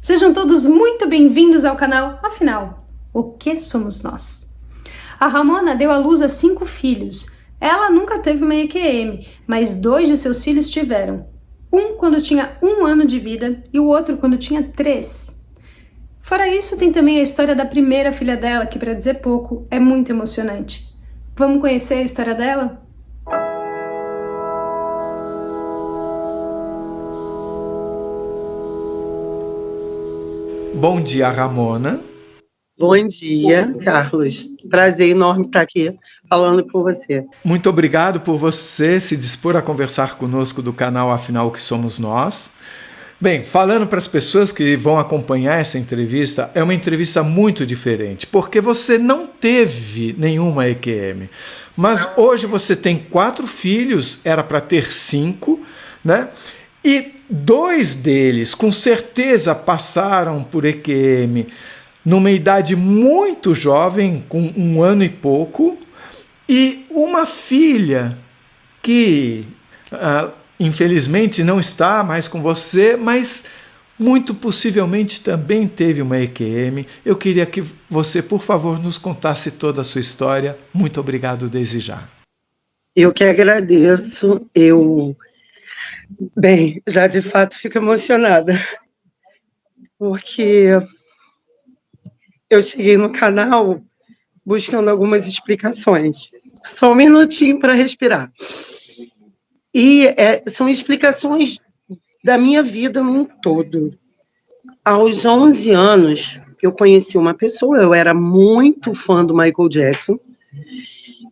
Sejam todos muito bem-vindos ao canal Afinal, o que somos nós? A Ramona deu à luz a 5 filhos. Ela nunca teve uma EQM, mas 2 de seus filhos tiveram. Um quando tinha 1 ano de vida e o outro quando tinha 3. Fora isso, tem também a história da primeira filha dela, que, para dizer pouco, é muito emocionante. Vamos conhecer a história dela? Bom dia, Ramona. Bom dia, Carlos. Prazer enorme estar aqui falando com você. Muito obrigado por você se dispor a conversar conosco do canal Afinal, o que somos nós. Bem, falando para as pessoas que vão acompanhar essa entrevista, é uma entrevista muito diferente, porque você não teve nenhuma EQM, mas hoje você tem 4 filhos, era para ter 5, né? E 2 deles, com certeza, passaram por EQM numa idade muito jovem, com 1 ano e pouco, e uma filha que, infelizmente, não está mais com você, mas muito possivelmente também teve uma EQM. Eu queria que você, por favor, nos contasse toda a sua história. Muito obrigado desde já. Eu que agradeço. Bem, já de fato fico emocionada, porque eu cheguei no canal buscando algumas explicações. Só um minutinho para respirar. E são explicações da minha vida num todo. Aos 11 anos, eu conheci uma pessoa, eu era muito fã do Michael Jackson.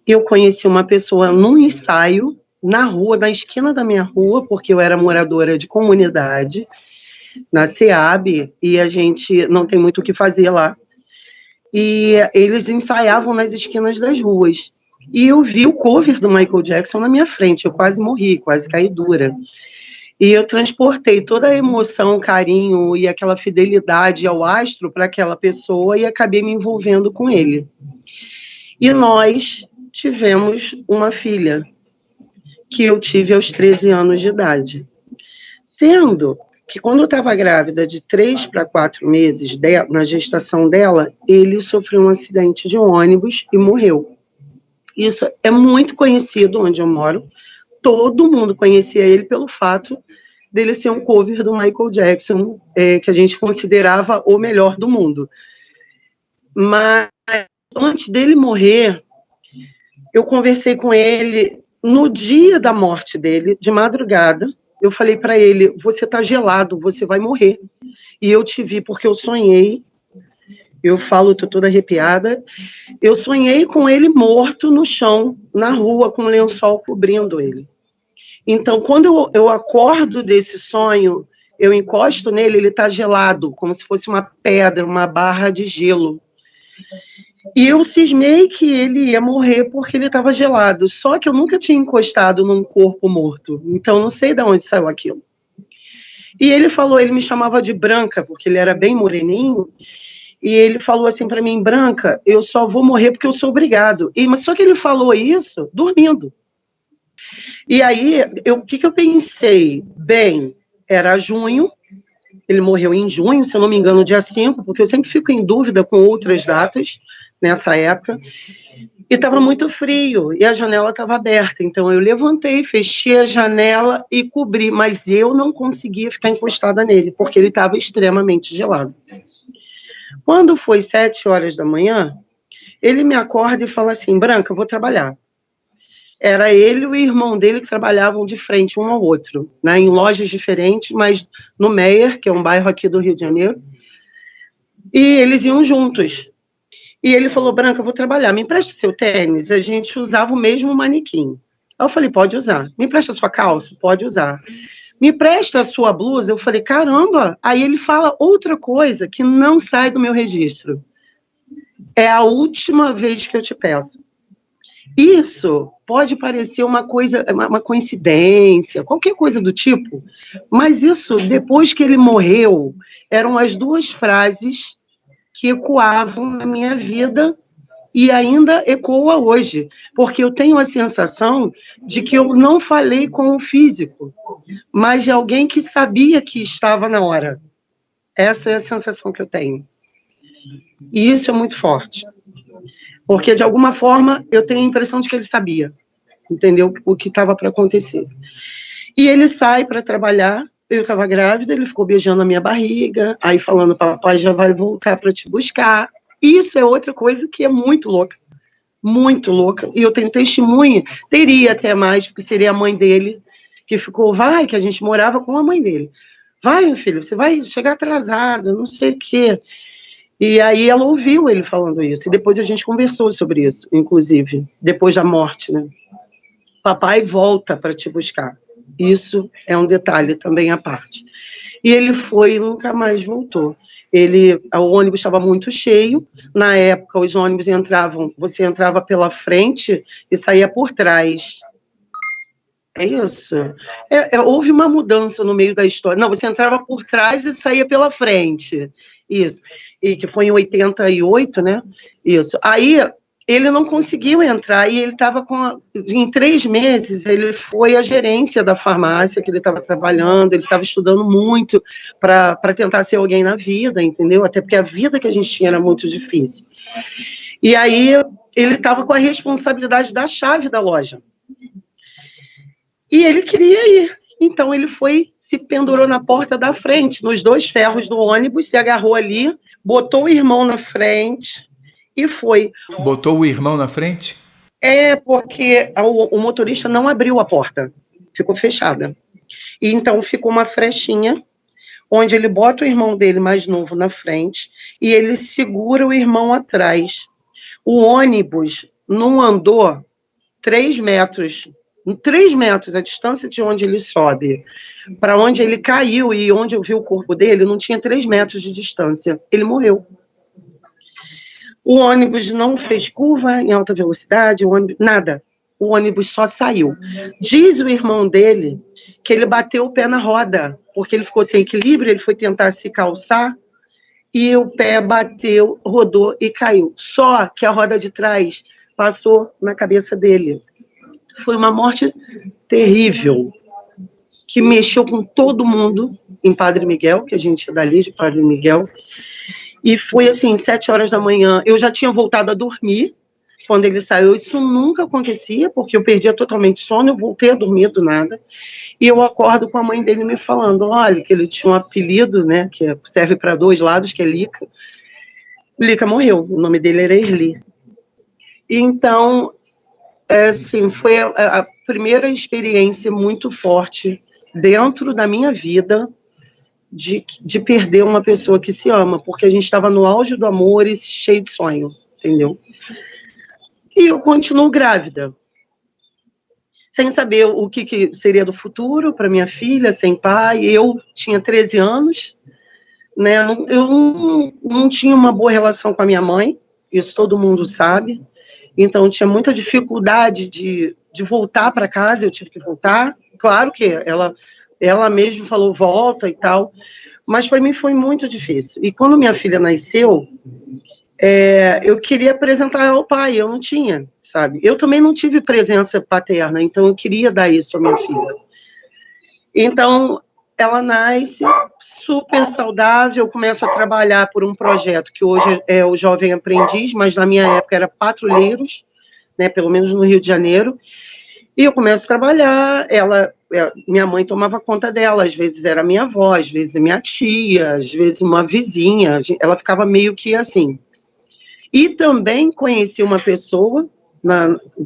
Eu conheci uma pessoa num ensaio, na rua, na esquina da minha rua, porque eu era moradora de comunidade, na SEAB, e a gente não tem muito o que fazer lá. E eles ensaiavam nas esquinas das ruas. E eu vi o cover do Michael Jackson na minha frente, eu quase morri, quase caí dura. E eu transportei toda a emoção, carinho e aquela fidelidade ao astro para aquela pessoa e acabei me envolvendo com ele. E nós tivemos uma filha, que eu tive aos 13 anos de idade. Sendo que quando eu estava grávida de 3 para 4 meses, na gestação dela, ele sofreu um acidente de ônibus e morreu. Isso é muito conhecido onde eu moro. Todo mundo conhecia ele pelo fato dele ser um cover do Michael Jackson, que a gente considerava o melhor do mundo. Mas antes dele morrer, eu conversei com ele no dia da morte dele, de madrugada. Eu falei para ele, você tá gelado, você vai morrer. E eu te vi porque eu sonhei. Eu falo, tô toda arrepiada. Eu sonhei com ele morto no chão, na rua, com um lençol cobrindo ele. Então, quando eu acordo desse sonho, eu encosto nele, ele tá gelado, como se fosse uma pedra, uma barra de gelo. E eu cismei que ele ia morrer porque ele estava gelado. Só que eu nunca tinha encostado num corpo morto. Então, não sei de onde saiu aquilo. E ele falou, ele me chamava de Branca, porque ele era bem moreninho. E ele falou assim para mim, Branca, eu só vou morrer porque eu sou obrigado. Mas só que ele falou isso dormindo. E aí, o que eu pensei? Bem, era junho. Ele morreu em junho, se eu não me engano, dia 5, porque eu sempre fico em dúvida com outras datas nessa época, e estava muito frio, e a janela estava aberta, então eu levantei, fechei a janela e cobri, mas eu não conseguia ficar encostada nele, porque ele estava extremamente gelado. Quando foi 7 horas da manhã, ele me acorda e fala assim, Branca, eu vou trabalhar. Era ele e o irmão dele que trabalhavam de frente um ao outro, né, em lojas diferentes, mas no Meier, que é um bairro aqui do Rio de Janeiro, e eles iam juntos. E ele falou, Branca, eu vou trabalhar, me empresta seu tênis? A gente usava o mesmo manequim. Aí eu falei, pode usar. Me empresta sua calça? Pode usar. Me empresta a sua blusa? Eu falei, caramba! Aí ele fala outra coisa que não sai do meu registro. É a última vez que eu te peço. Isso pode parecer uma coisa, uma coincidência, qualquer coisa do tipo, mas isso, depois que ele morreu, eram as 2 frases que ecoavam na minha vida e ainda ecoa hoje, porque eu tenho a sensação de que eu não falei com o físico, mas de alguém que sabia que estava na hora. Essa é a sensação que eu tenho. E isso é muito forte. Porque, de alguma forma, eu tenho a impressão de que ele sabia, entendeu? O que estava para acontecer. E ele sai para trabalhar, eu estava grávida, ele ficou beijando a minha barriga, aí falando, papai já vai voltar para te buscar. Isso é outra coisa que é muito louca, e eu tenho testemunha, teria até mais, porque seria a mãe dele, que ficou, vai, que a gente morava com a mãe dele. Vai, meu filho, você vai chegar atrasada, não sei o quê. E aí ela ouviu ele falando isso, e depois a gente conversou sobre isso, inclusive, depois da morte, né? Papai volta para te buscar. Isso é um detalhe também à parte. E ele foi e nunca mais voltou. O ônibus estava muito cheio. Na época, os ônibus entravam, você entrava pela frente e saía por trás. É isso. Houve uma mudança no meio da história. Não, você entrava por trás e saía pela frente. Isso. E que foi em 88, né? Isso. Aí ele não conseguiu entrar e ele estava em 3 meses, ele foi à gerência da farmácia que ele estava trabalhando, ele estava estudando muito para tentar ser alguém na vida, entendeu? Até porque a vida que a gente tinha era muito difícil. E aí ele estava com a responsabilidade da chave da loja. E ele queria ir. Então ele foi, se pendurou na porta da frente, nos 2 ferros do ônibus, se agarrou ali, botou o irmão na frente e foi. Botou o irmão na frente? É, porque o motorista não abriu a porta, ficou fechada. E então ficou uma frechinha, onde ele bota o irmão dele mais novo na frente e ele segura o irmão atrás. O ônibus não andou 3 metros, 3 metros, a distância de onde ele sobe, para onde ele caiu e onde eu vi o corpo dele, não tinha 3 metros de distância. Ele morreu. O ônibus não fez curva em alta velocidade, nada. O ônibus só saiu. Diz o irmão dele que ele bateu o pé na roda, porque ele ficou sem equilíbrio, ele foi tentar se calçar e o pé bateu, rodou e caiu. Só que a roda de trás passou na cabeça dele. Foi uma morte terrível, que mexeu com todo mundo em Padre Miguel, que a gente é dali, de Padre Miguel. E foi assim, 7 horas da manhã, eu já tinha voltado a dormir quando ele saiu. Isso nunca acontecia, porque eu perdia totalmente sono, eu voltei a dormir do nada. E eu acordo com a mãe dele me falando, olha, que ele tinha um apelido, né, que serve para 2 lados, que é Lica. Lica morreu, o nome dele era Erli. Então, assim, foi a primeira experiência muito forte dentro da minha vida, de perder uma pessoa que se ama, porque a gente estava no auge do amor e cheio de sonho, entendeu? E eu continuo grávida, sem saber o que seria do futuro para minha filha, sem pai. Eu tinha 13 anos, né? Eu não tinha uma boa relação com a minha mãe, isso todo mundo sabe, então eu tinha muita dificuldade de voltar para casa, eu tive que voltar. Claro que ela mesma falou, volta e tal, mas para mim foi muito difícil. E quando minha filha nasceu, eu queria apresentar ela ao pai, eu não tinha, sabe? Eu também não tive presença paterna, então eu queria dar isso à minha filha. Então, ela nasce super saudável, eu começo a trabalhar por um projeto que hoje é o Jovem Aprendiz, mas na minha época era Patrulheiros, né, pelo menos no Rio de Janeiro. E eu começo a trabalhar, minha mãe tomava conta dela, às vezes era minha avó, às vezes minha tia, às vezes uma vizinha, ela ficava meio que assim. E também conheci uma pessoa,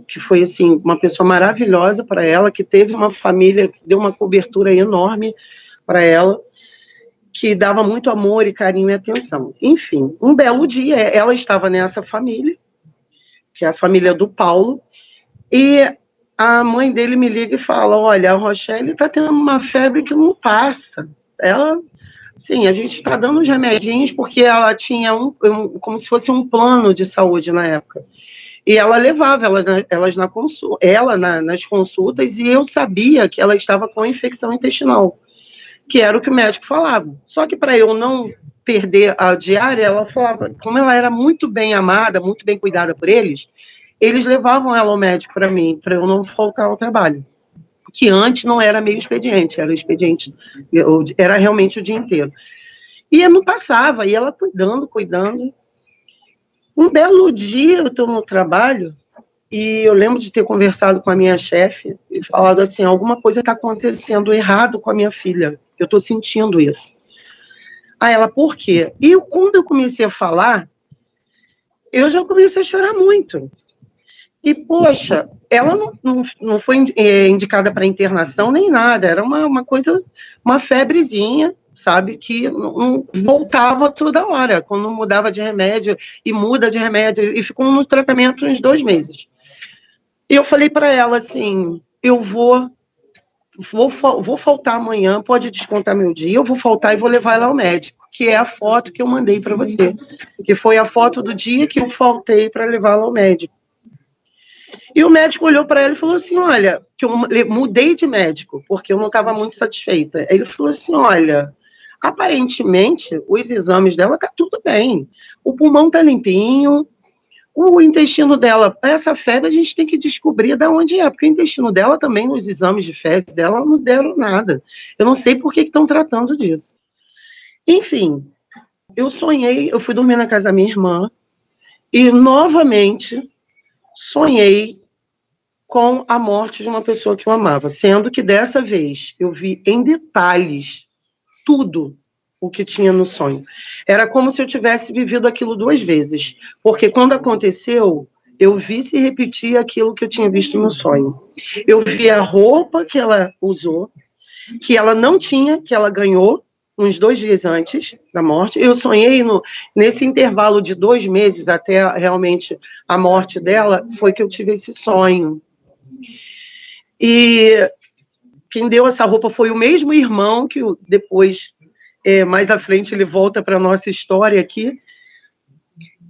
que foi assim, uma pessoa maravilhosa para ela, que teve uma família, que deu uma cobertura enorme para ela, que dava muito amor e carinho e atenção. Enfim, um belo dia, ela estava nessa família, que é a família do Paulo, e a mãe dele me liga e fala, olha, a Rochelle está tendo uma febre que não passa. Ela, sim, a gente está dando os remedinhos porque ela tinha como se fosse um plano de saúde na época. E ela levava nas consultas, e eu sabia que ela estava com infecção intestinal, que era o que o médico falava. Só que para eu não perder a diária, ela falava, como ela era muito bem amada, muito bem cuidada por eles levavam ela ao médico para mim, para eu não faltar ao trabalho. Que antes não era meio expediente, era expediente, era realmente o dia inteiro. E não passava, e ela cuidando, cuidando. Um belo dia eu estou no trabalho e eu lembro de ter conversado com a minha chefe e falado assim, alguma coisa está acontecendo errado com a minha filha, eu estou sentindo isso. Aí ela, por quê? E quando eu comecei a falar, eu já comecei a chorar muito. E, poxa, ela não foi indicada para internação nem nada, era uma coisa, uma febrezinha, sabe, que não voltava toda hora, quando mudava de remédio, e muda de remédio, e ficou no tratamento uns 2 meses. E eu falei para ela assim, eu vou faltar amanhã, pode descontar meu dia, eu vou faltar e vou levar ela ao médico, que é a foto que eu mandei para você, que foi a foto do dia que eu faltei para levá-la ao médico. E o médico olhou para ela e falou assim, olha, que eu mudei de médico, porque eu não estava muito satisfeita. Ele falou assim, olha, aparentemente, os exames dela tá tudo bem. O pulmão tá limpinho, o intestino dela, essa febre a gente tem que descobrir de onde é, porque o intestino dela também, nos exames de fezes dela, não deram nada. Eu não sei por que estão tratando disso. Enfim, eu sonhei, eu fui dormir na casa da minha irmã, e novamente sonhei com a morte de uma pessoa que eu amava, sendo que dessa vez eu vi em detalhes tudo o que tinha no sonho. Era como se eu tivesse vivido aquilo 2 vezes, porque quando aconteceu, eu vi se repetir aquilo que eu tinha visto no sonho. Eu vi a roupa que ela usou, que ela não tinha, que ela ganhou uns 2 dias antes da morte. Eu sonhei nesse intervalo de 2 meses até realmente a morte dela, foi que eu tive esse sonho. E quem deu essa roupa foi o mesmo irmão que depois, mais à frente, ele volta para a nossa história aqui.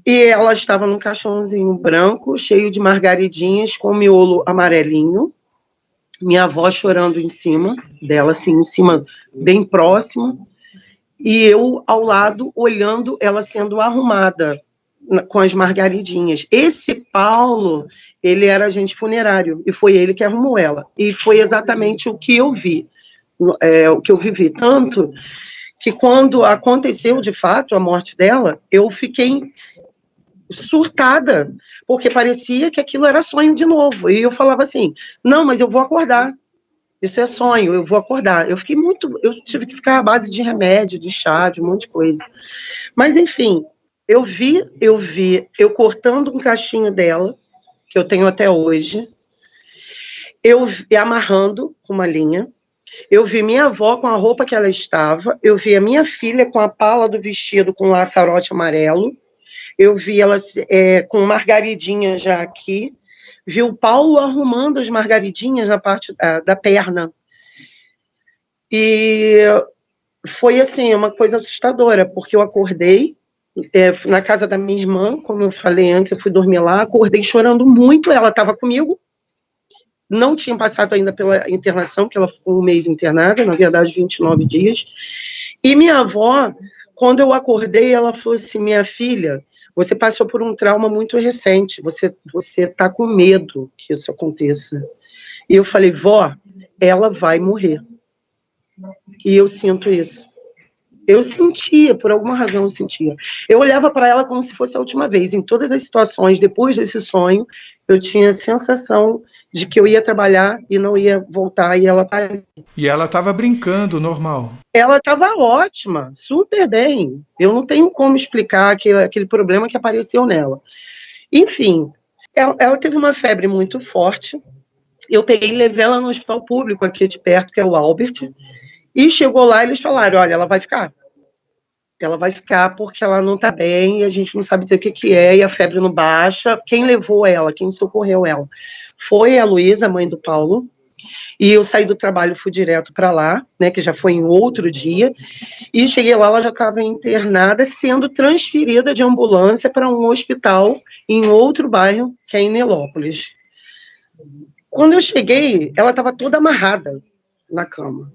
E ela estava num caixãozinho branco, cheio de margaridinhas, com miolo amarelinho. Minha avó chorando em cima dela, assim, em cima, bem próximo. E eu ao lado, olhando ela sendo arrumada com as margaridinhas. Esse Paulo, ele era agente funerário, e foi ele que arrumou ela. E foi exatamente o que eu vi, o que eu vivi. Tanto que quando aconteceu, de fato, a morte dela, eu fiquei surtada, porque parecia que aquilo era sonho de novo. E eu falava assim, não, mas eu vou acordar. Isso é sonho, eu vou acordar. Eu tive que ficar à base de remédio, de chá, de um monte de coisa. Mas, enfim, eu vi eu cortando um cachinho dela, que eu tenho até hoje, eu vi amarrando com uma linha, eu vi minha avó com a roupa que ela estava, eu vi a minha filha com a pala do vestido com laçarote amarelo, eu vi ela com margaridinha já aqui, vi o Paulo arrumando as margaridinhas na parte da perna. E foi, assim, uma coisa assustadora, porque eu acordei na casa da minha irmã, como eu falei antes, eu fui dormir lá, acordei chorando muito, ela estava comigo, não tinha passado ainda pela internação, que ela ficou 1 mês internada, na verdade 29 dias, e minha avó, quando eu acordei, ela falou assim, minha filha, você passou por um trauma muito recente, você está com medo que isso aconteça. E eu falei, vó, ela vai morrer. E eu sinto isso. Eu sentia, por alguma razão eu sentia. Eu olhava para ela como se fosse a última vez. Em todas as situações, depois desse sonho, eu tinha a sensação de que eu ia trabalhar e não ia voltar, e ela tá ali. E ela estava brincando, normal. Ela estava ótima, super bem. Eu não tenho como explicar aquele problema que apareceu nela. Enfim, ela teve uma febre muito forte. Eu peguei e levei ela no hospital público aqui de perto, que é o Albert. E chegou lá, eles falaram, olha, ela vai ficar. Ela vai ficar porque ela não está bem, e a gente não sabe dizer o que é, e a febre não baixa. Quem levou ela, quem socorreu ela? Foi a Luísa, mãe do Paulo, e eu saí do trabalho, fui direto para lá, né, que já foi em outro dia, e cheguei lá, ela já estava internada, sendo transferida de ambulância para um hospital em outro bairro, que é em Nilópolis. Quando eu cheguei, ela estava toda amarrada na cama.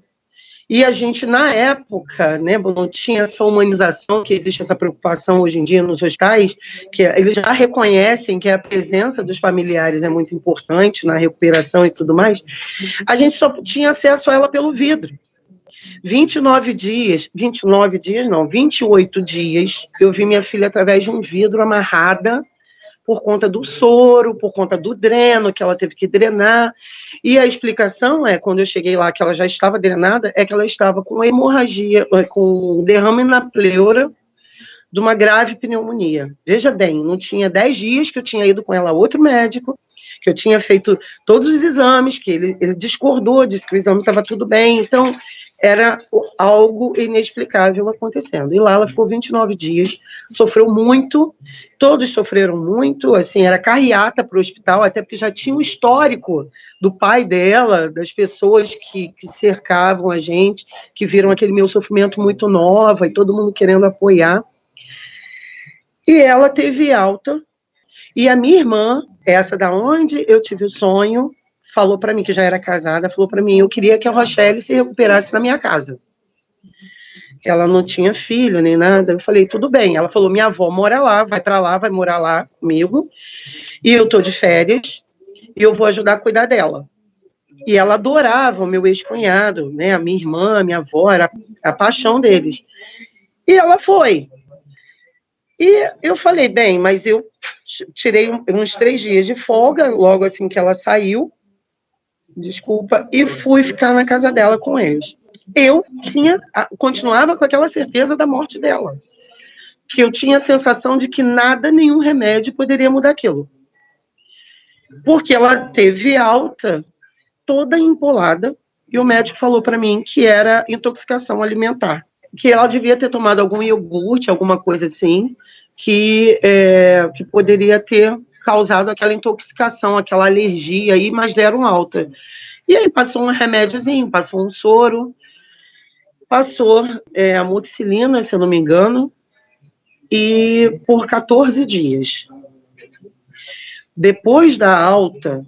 E a gente, na época, né, não tinha essa humanização, que existe essa preocupação hoje em dia nos hospitais, que eles já reconhecem que a presença dos familiares é muito importante na recuperação e tudo mais. A gente só tinha acesso a ela pelo vidro. 29 dias, 29 dias não, 28 dias, eu vi minha filha através de um vidro amarrada por conta do soro, por conta do dreno, que ela teve que drenar. E a explicação é, quando eu cheguei lá, que ela já estava drenada, é que ela estava com hemorragia, com derrame na pleura de uma grave pneumonia. Veja bem, não tinha 10 dias que eu tinha ido com ela a outro médico, que eu tinha feito todos os exames, que ele discordou, disse que o exame estava tudo bem, então era algo inexplicável acontecendo. E lá ela ficou 29 dias, sofreu muito, todos sofreram muito, assim, era carreata para o hospital, até porque já tinha um histórico do pai dela, das pessoas que cercavam a gente, que viram aquele meu sofrimento muito nova, e todo mundo querendo apoiar. E ela teve alta, e a minha irmã, essa da onde eu tive o sonho, falou para mim, que já era casada, falou para mim, eu queria que a Rochelle se recuperasse na minha casa. Ela não tinha filho nem nada. Eu falei, tudo bem. Ela falou, minha avó mora lá, vai para lá, vai morar lá comigo, e eu tô de férias, e eu vou ajudar a cuidar dela. E ela adorava o meu ex-cunhado, né? A minha irmã, a minha avó, era a paixão deles. E ela foi. E eu falei, bem, mas eu tirei uns 3 dias de folga, logo assim que ela saiu, desculpa, e fui ficar na casa dela com eles. Eu continuava com aquela certeza da morte dela, que eu tinha a sensação de que nada, nenhum remédio poderia mudar aquilo. Porque ela teve alta, toda empolada, e o médico falou para mim que era intoxicação alimentar, que ela devia ter tomado algum iogurte, alguma coisa assim, que poderia ter causado aquela intoxicação, aquela alergia aí, mas deram alta. E aí passou um remédiozinho, passou um soro, passou amoxicilina, se eu não me engano, e por 14 dias. Depois da alta,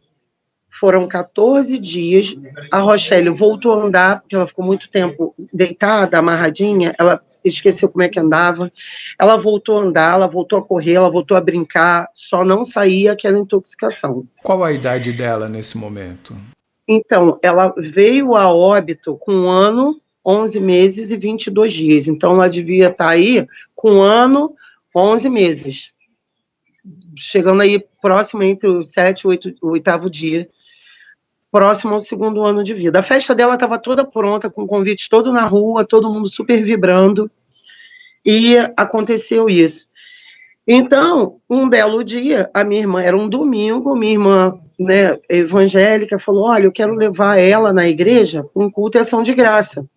foram 14 dias, a Rochelle voltou a andar, porque ela ficou muito tempo deitada, amarradinha, ela esqueceu como é que andava, ela voltou a andar, ela voltou a correr, ela voltou a brincar, só não saía aquela intoxicação. Qual a idade dela nesse momento? Então, ela veio a óbito com 1 ano, 11 meses e 22 dias. Então, ela devia estar aí com 1 ano, 11 meses. Chegando aí próximo entre o 7º e o 8º dia, próximo ao 2º ano de vida. A festa dela estava toda pronta, com convite todo na rua, todo mundo super vibrando, e aconteceu isso. Então, um belo dia, a minha irmã, era um domingo, minha irmã, né, evangélica, falou, olha, eu quero levar ela na igreja para um culto e ação de graça.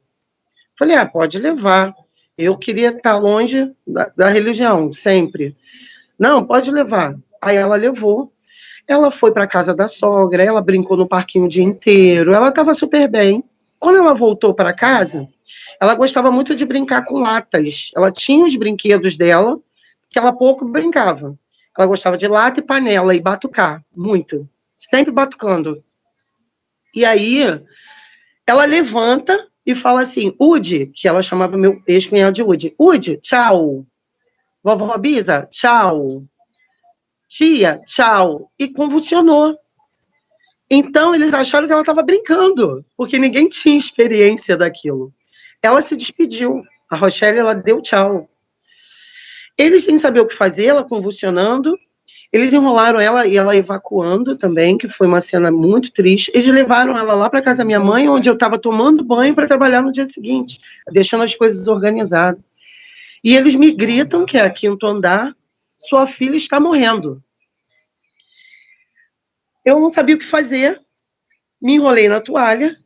Falei, pode levar. Eu queria estar longe da religião, sempre. Não, pode levar. Aí ela levou. Ela foi para a casa da sogra, ela brincou no parquinho o dia inteiro, ela estava super bem. Quando ela voltou para casa, ela gostava muito de brincar com latas. Ela tinha os brinquedos dela, que ela pouco brincava. Ela gostava de lata e panela e batucar, muito. Sempre batucando. E aí, ela levanta e fala assim, Udi, que ela chamava meu ex-cunhado de Udi. Udi, tchau. Vovó Bisa, tchau. Tia, tchau. E convulsionou. Então, eles acharam que ela estava brincando, porque ninguém tinha experiência daquilo. Ela se despediu. A Rochelle, ela deu tchau. Eles, sem saber o que fazer, ela convulsionando, eles enrolaram ela e ela evacuando também, que foi uma cena muito triste. Eles levaram ela lá para casa da minha mãe, onde eu estava tomando banho para trabalhar no dia seguinte, deixando as coisas organizadas. E eles me gritam, que é 5º andar, sua filha está morrendo. Eu não sabia o que fazer, me enrolei na toalha,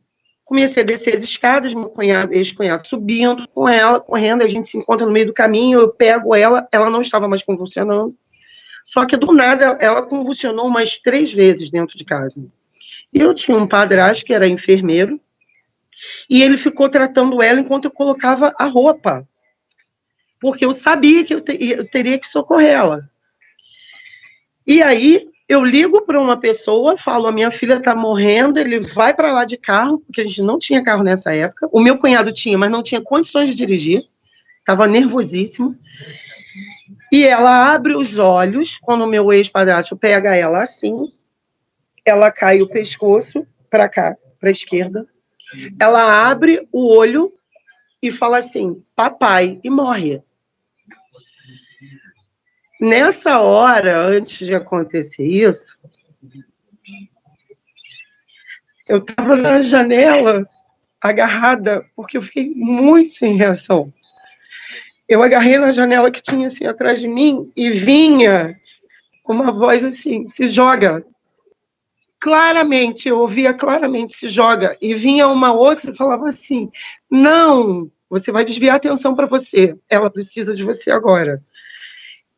comecei a descer as escadas, meu ex-cunhado subindo com ela, correndo, a gente se encontra no meio do caminho, eu pego ela, ela não estava mais convulsionando, só que do nada ela convulsionou umas 3 vezes dentro de casa. E eu tinha um padrasto que era enfermeiro, e ele ficou tratando ela enquanto eu colocava a roupa, porque eu sabia que eu teria que socorrer ela. E aí, eu ligo para uma pessoa, falo, a minha filha está morrendo, ele vai para lá de carro, porque a gente não tinha carro nessa época. O meu cunhado tinha, mas não tinha condições de dirigir. Estava nervosíssimo. E ela abre os olhos, quando o meu ex-padrasto pega ela assim, ela cai o pescoço para cá, para a esquerda. Ela abre o olho e fala assim, papai, e morre. Nessa hora, antes de acontecer isso, eu estava na janela, agarrada, porque eu fiquei muito sem reação. Eu agarrei na janela que tinha assim atrás de mim e vinha uma voz assim, se joga. Claramente, eu ouvia claramente, se joga. E vinha uma outra e falava assim, não, você vai desviar a atenção para você. Ela precisa de você agora.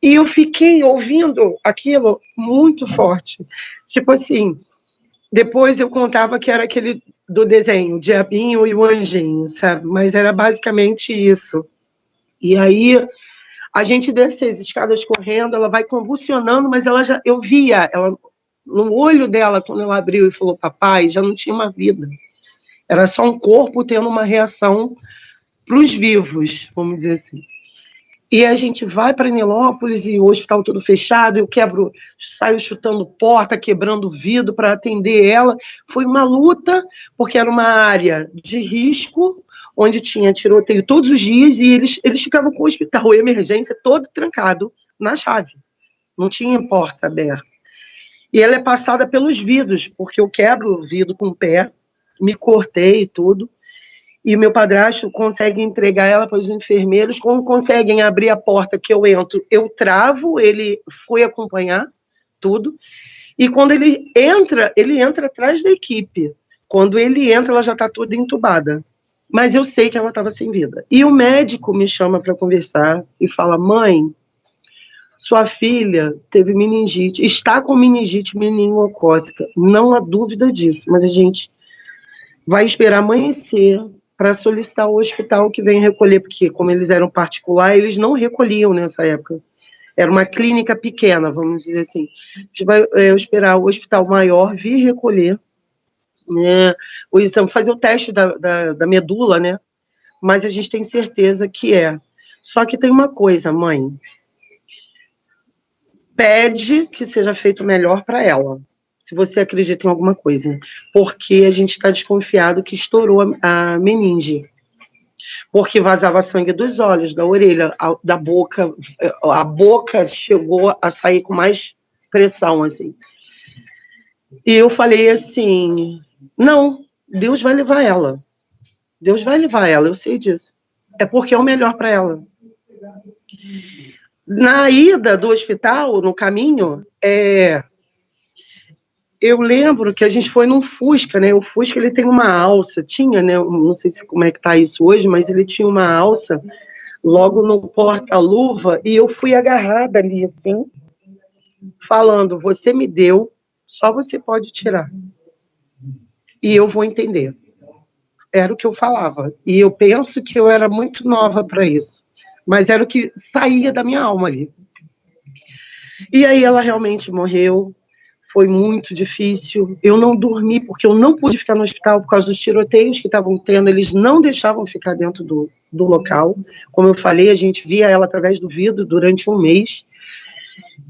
E eu fiquei ouvindo aquilo muito forte. Tipo assim, depois eu contava que era aquele do desenho, o diabinho e o anjinho, sabe? Mas era basicamente isso. E aí a gente desce as escadas correndo, ela vai convulsionando, mas ela já, eu via, ela, no olho dela, quando ela abriu e falou papai, já não tinha uma vida. Era só um corpo tendo uma reação para os vivos, vamos dizer assim. E a gente vai para Nilópolis e o hospital todo fechado, eu saio chutando porta, quebrando vidro para atender ela. Foi uma luta, porque era uma área de risco, onde tinha tiroteio todos os dias, e eles ficavam com o hospital, a emergência, todo trancado na chave. Não tinha porta aberta. E ela é passada pelos vidros, porque eu quebro o vidro com o pé, me cortei e tudo. E o meu padrasto consegue entregar ela para os enfermeiros. Quando conseguem abrir a porta que eu entro, eu travo, ele foi acompanhar tudo. E quando ele entra atrás da equipe. Quando ele entra, ela já está toda entubada. Mas eu sei que ela estava sem vida. E o médico me chama para conversar e fala, mãe, sua filha teve meningite, está com meningite meningocócica. Não há dúvida disso, mas a gente vai esperar amanhecer para solicitar o hospital que vem recolher, porque como eles eram particular, eles não recolhiam nessa época. Era uma clínica pequena, vamos dizer assim. A gente vai esperar o hospital maior vir recolher, né, o exame, fazer o teste da medula, né? Mas a gente tem certeza que é. Só que tem uma coisa, mãe. Pede que seja feito melhor para ela, se você acredita em alguma coisa, porque a gente está desconfiado que estourou a meninge, porque vazava sangue dos olhos, da orelha, da boca, a boca chegou a sair com mais pressão, assim. E eu falei assim, não, Deus vai levar ela, Deus vai levar ela, eu sei disso, é porque é o melhor para ela. Na ida do hospital, no caminho, eu lembro que a gente foi num Fusca, né? O Fusca, ele tem uma alça, tinha, né? Não sei como é que tá isso hoje, mas ele tinha uma alça logo no porta-luva e eu fui agarrada ali, assim, falando, você me deu, só você pode tirar. E eu vou entender. Era o que eu falava. E eu penso que eu era muito nova para isso. Mas era o que saía da minha alma ali. E aí ela realmente morreu. Foi muito difícil. Eu não dormi, porque eu não pude ficar no hospital por causa dos tiroteios que estavam tendo. Eles não deixavam ficar dentro do local. Como eu falei, a gente via ela através do vidro durante um mês.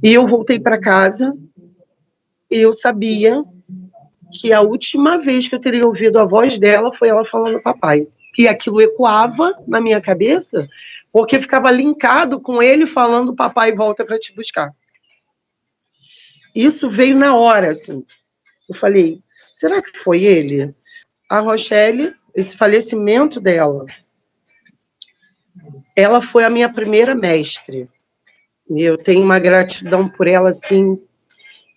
E eu voltei para casa e eu sabia que a última vez que eu teria ouvido a voz dela foi ela falando papai. E aquilo ecoava na minha cabeça, porque ficava linkado com ele falando papai volta para te buscar. Isso veio na hora, assim. Eu falei, será que foi ele? A Rochelle, esse falecimento dela, ela foi a minha primeira mestre. Eu tenho uma gratidão por ela, assim,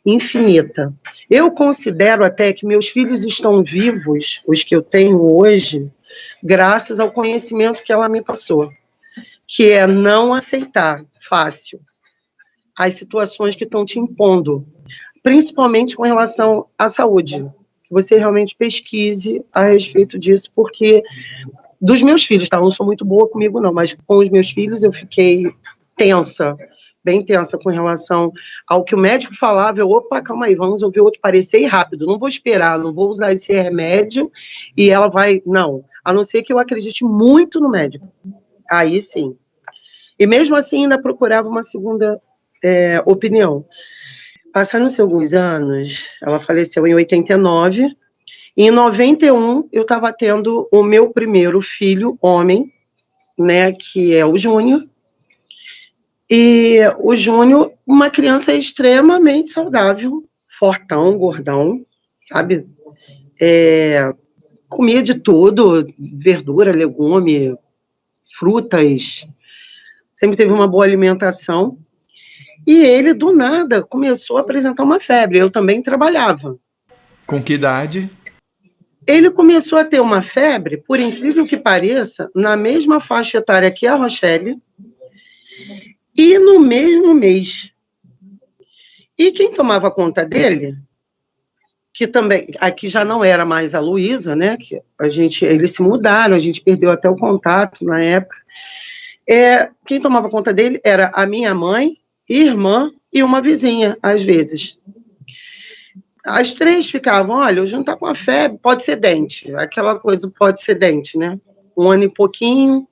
infinita. Eu considero até que meus filhos estão vivos, os que eu tenho hoje, graças ao conhecimento que ela me passou, que é não aceitar fácil as situações que estão te impondo, principalmente com relação à saúde, que você realmente pesquise a respeito disso, porque dos meus filhos, tá? Eu não sou muito boa comigo não, mas com os meus filhos eu fiquei tensa, bem tensa com relação ao que o médico falava. Eu, opa, calma aí, vamos ouvir outro parecer e rápido, não vou esperar, não vou usar esse remédio e ela vai, não, a não ser que eu acredite muito no médico, aí sim. E mesmo assim ainda procurava uma segunda opinião. Passaram-se alguns anos, ela faleceu em 89, e em 91 eu estava tendo o meu primeiro filho, homem, né, que é o Júnior. E o Júnior, uma criança extremamente saudável, fortão, gordão, sabe? Comia de tudo, verdura, legume, frutas, sempre teve uma boa alimentação. E ele, do nada, começou a apresentar uma febre. Eu também trabalhava. Com que idade? Ele começou a ter uma febre, por incrível que pareça, na mesma faixa etária que a Rochelle, e no mesmo mês. E quem tomava conta dele, que também, aqui já não era mais a Luísa, né? Que eles se mudaram, a gente perdeu até o contato na época. Quem tomava conta dele era a minha mãe, irmã e uma vizinha, às vezes. As três ficavam, olha, o Júnior tá com a febre, pode ser dente, aquela coisa pode ser dente, né? 1 ano e pouquinho,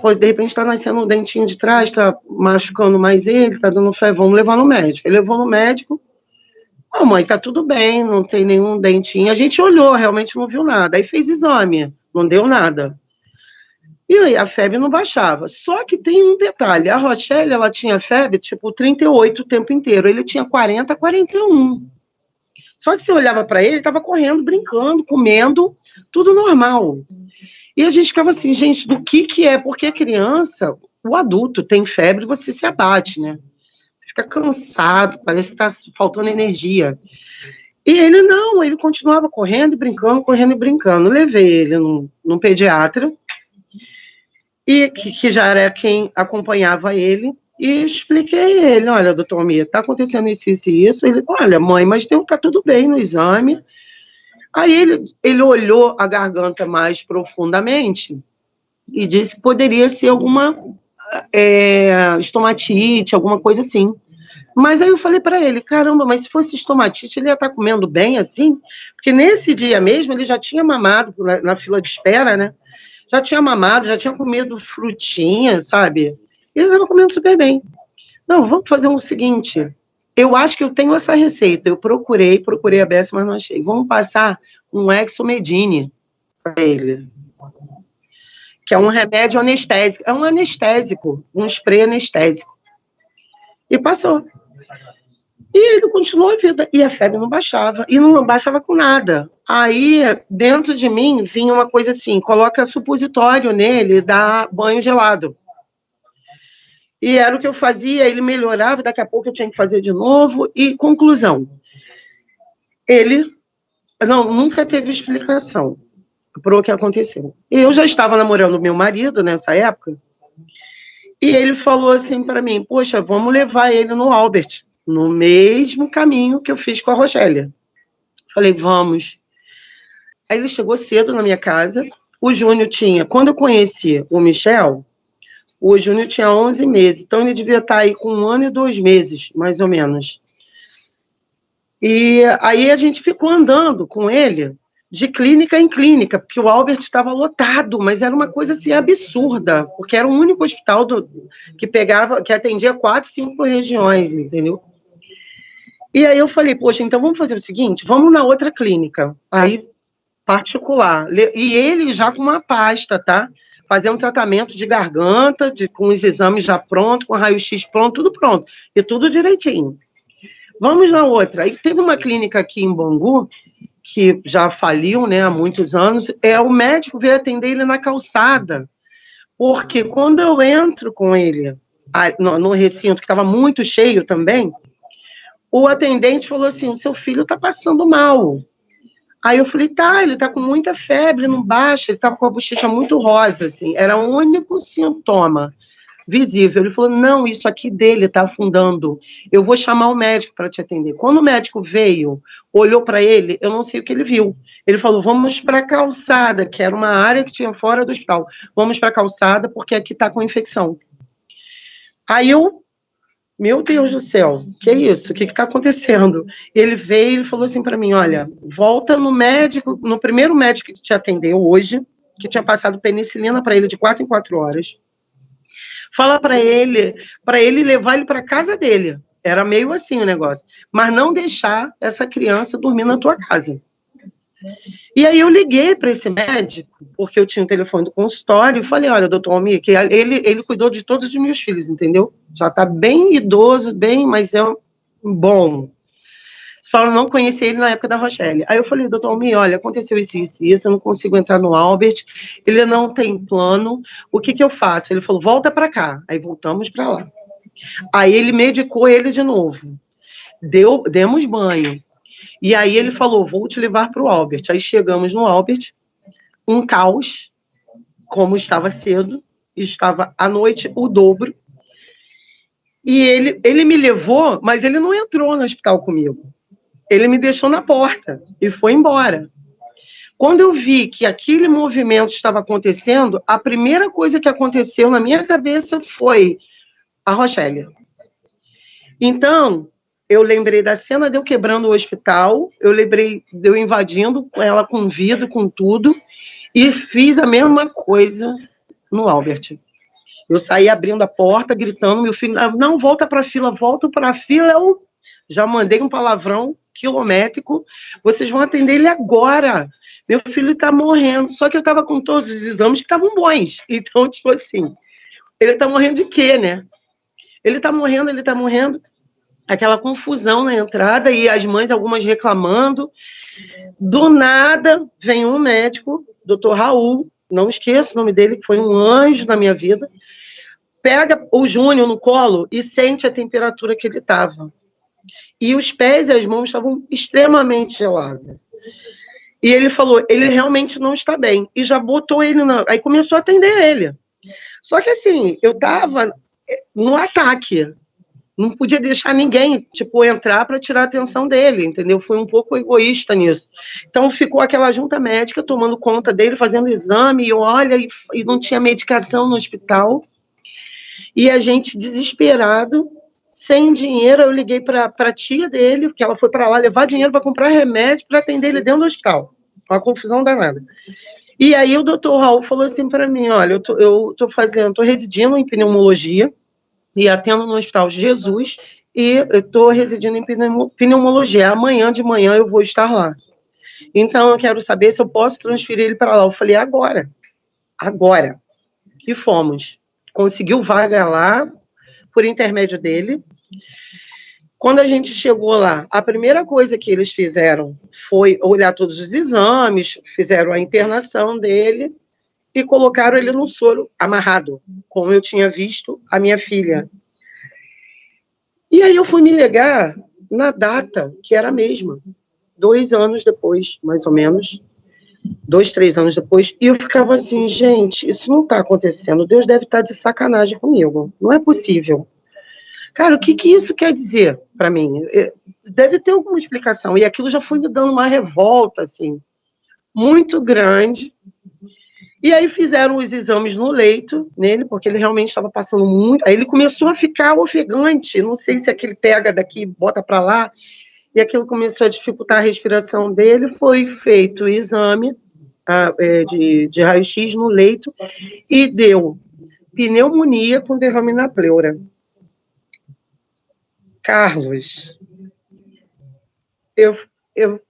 pode, de repente tá nascendo um dentinho de trás, tá machucando mais ele, tá dando febre, vamos levar no médico. Ele levou no médico, mãe, tá tudo bem, não tem nenhum dentinho. A gente olhou, realmente não viu nada, aí fez exame, não deu nada. E aí a febre não baixava. Só que tem um detalhe, a Rochelle, ela tinha febre, tipo, 38 o tempo inteiro, ele tinha 40, 41. Só que você olhava para ele estava correndo, brincando, comendo, tudo normal. E a gente ficava assim, gente, do que é? Porque a criança, o adulto tem febre, você se abate, né? Você fica cansado, parece que está faltando energia. E ele não, ele continuava correndo e brincando, correndo e brincando. Levei ele num pediatra, e que já era quem acompanhava ele, e expliquei a ele, olha, doutor Almir, está acontecendo isso e isso. Ele, olha, mãe, mas tá tudo bem no exame. Aí ele olhou a garganta mais profundamente e disse que poderia ser alguma estomatite, alguma coisa assim. Mas aí eu falei para ele, caramba, mas se fosse estomatite, ele ia estar comendo bem assim? Porque nesse dia mesmo ele já tinha mamado na fila de espera, né? Já tinha mamado, já tinha comido frutinha, sabe? E ele estava comendo super bem. Não, vamos fazer o seguinte. Eu acho que eu tenho essa receita. Eu procurei a Bessie, mas não achei. Vamos passar um Exomedine para ele. Que é um remédio anestésico. É um anestésico, um spray anestésico. E passou. E ele continuou a vida. E a febre não baixava. E não baixava com nada. Aí, dentro de mim, vinha uma coisa assim, coloca supositório nele e dá banho gelado. E era o que eu fazia, ele melhorava, daqui a pouco eu tinha que fazer de novo. E conclusão, ele nunca teve explicação para o que aconteceu. Eu já estava namorando meu marido nessa época, e ele falou assim para mim, poxa, vamos levar ele no Albert, no mesmo caminho que eu fiz com a Rogélia. Falei, vamos. Aí ele chegou cedo na minha casa, o Júnior tinha, quando eu conheci o Michel, o Júnior tinha 11 meses, então ele devia estar aí com 1 ano e 2 meses, mais ou menos. E aí a gente ficou andando com ele de clínica em clínica, porque o Albert estava lotado, mas era uma coisa assim absurda, porque era o único hospital que atendia 4, 5 regiões, entendeu? E aí eu falei, poxa, então vamos fazer o seguinte, vamos na outra clínica, aí particular, e ele já com uma pasta, tá? Fazer um tratamento de garganta, com os exames já prontos, com raio-x pronto, tudo pronto. E tudo direitinho. Vamos na outra. Aí teve uma clínica aqui em Bangu, que já faliu, né, há muitos anos. O médico veio atender ele na calçada. Porque quando eu entro com ele no recinto, que estava muito cheio também, o atendente falou assim, o seu filho está passando mal. Aí eu falei, ele tá com muita febre, não baixa, ele tava com a bochecha muito rosa, assim, era o único sintoma visível. Ele falou, não, isso aqui dele tá afundando, eu vou chamar o médico para te atender. Quando o médico veio, olhou para ele, eu não sei o que ele viu. Ele falou, vamos para a calçada, que era uma área que tinha fora do hospital. Vamos para a calçada, porque aqui tá com infecção. Aí eu, meu Deus do céu, que é isso? O que está acontecendo? Ele veio e falou assim para mim, olha, volta no médico, no primeiro médico que te atendeu hoje, que tinha passado penicilina para ele de 4 em 4 horas. Fala para ele levar ele para casa dele. Era meio assim o negócio. Mas não deixar essa criança dormir na tua casa. E aí eu liguei para esse médico, porque eu tinha o telefone do consultório, e falei, olha, doutor Almir, que ele cuidou de todos os meus filhos, entendeu? Já está bem idoso, bem, mas é bom. Só não conheci ele na época da Rochelle. Aí eu falei, doutor Almir, olha, aconteceu isso, eu não consigo entrar no Albert, ele não tem plano, o que eu faço? Ele falou, volta para cá. Aí voltamos para lá. Aí ele medicou ele de novo. Demos banho. E aí ele falou, vou te levar para o Albert. Aí chegamos no Albert, um caos, como estava cedo, estava à noite o dobro. E ele me levou, mas ele não entrou no hospital comigo. Ele me deixou na porta e foi embora. Quando eu vi que aquele movimento estava acontecendo, a primeira coisa que aconteceu na minha cabeça foi a Rochelle. Então, eu lembrei da cena de eu quebrando o hospital, eu lembrei de eu invadindo ela com vidro, com tudo, e fiz a mesma coisa no Albert. Eu saí abrindo a porta, gritando, meu filho, não, volta para a fila, volta para a fila, eu já mandei um palavrão quilométrico, vocês vão atender ele agora, meu filho está morrendo, só que eu estava com todos os exames que estavam bons, então, tipo assim, ele está morrendo de quê, né? Ele está morrendo, aquela confusão na entrada, e as mães, algumas reclamando, do nada, vem um médico, doutor Raul, não esqueço o nome dele, que foi um anjo na minha vida, pega o Júnior no colo e sente a temperatura que ele estava. E os pés e as mãos estavam extremamente gelados. E ele falou, ele realmente não está bem. E já botou ele Aí começou a atender ele. Só que assim, eu estava no ataque. Não podia deixar ninguém, tipo, entrar para tirar a atenção dele, entendeu? Fui um pouco egoísta nisso. Então ficou aquela junta médica tomando conta dele, fazendo exame, e olha, e não tinha medicação no hospital. E a gente desesperado, sem dinheiro, eu liguei para a tia dele, que ela foi para lá levar dinheiro para comprar remédio para atender ele dentro do hospital. Uma confusão danada. E aí o doutor Raul falou assim para mim, olha, eu tô residindo em pneumologia e atendo no Hospital Jesus e eu estou residindo em pneumologia. Amanhã de manhã eu vou estar lá. Então eu quero saber se eu posso transferir ele para lá. Eu falei, agora. E fomos. Conseguiu vaga lá, por intermédio dele. Quando a gente chegou lá, a primeira coisa que eles fizeram foi olhar todos os exames, fizeram a internação dele e colocaram ele no soro amarrado, como eu tinha visto a minha filha. E aí eu fui me ligar na data, que era a mesma, 2 anos depois, mais ou menos, 2, 3 anos depois, e eu ficava assim, gente, isso não está acontecendo, Deus deve estar de sacanagem comigo, não é possível. Cara, o que isso quer dizer para mim? Deve ter alguma explicação. E aquilo já foi me dando uma revolta, assim, muito grande. E aí fizeram os exames no leito nele, porque ele realmente estava passando muito. Aí ele começou a ficar ofegante. Não sei se aquele pega daqui, bota para lá. E aquilo começou a dificultar a respiração dele. Foi feito o exame de raio-x no leito e deu pneumonia com derrame na pleura. Carlos, eu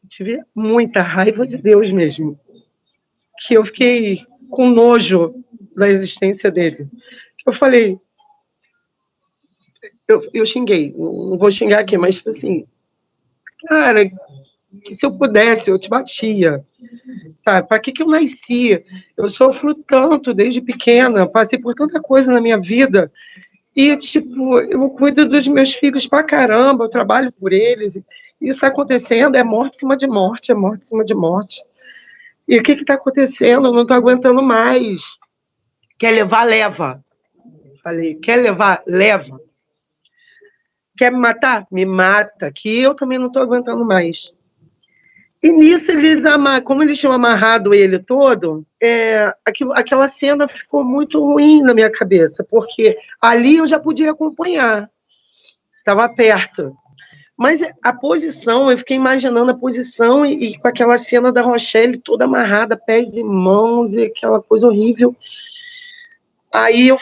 tive muita raiva de Deus mesmo, que eu fiquei com nojo da existência dele. Eu falei, eu xinguei, não vou xingar aqui, mas assim, cara, que se eu pudesse, eu te batia, sabe? Para que eu nasci? Eu sofro tanto desde pequena, passei por tanta coisa na minha vida. E, tipo, eu cuido dos meus filhos pra caramba, eu trabalho por eles. Isso está acontecendo, é morte em cima de morte, é morte em cima de morte. E o que está acontecendo? Eu não estou aguentando mais. Quer levar, leva. Falei, quer levar, leva. Quer me matar? Me mata, que eu também não estou aguentando mais. E nisso, como eles tinham amarrado ele todo, aquela cena ficou muito ruim na minha cabeça, porque ali eu já podia acompanhar, estava perto. Mas a posição, eu fiquei imaginando a posição e com aquela cena da Rochelle toda amarrada, pés e mãos, e aquela coisa horrível. Aí eu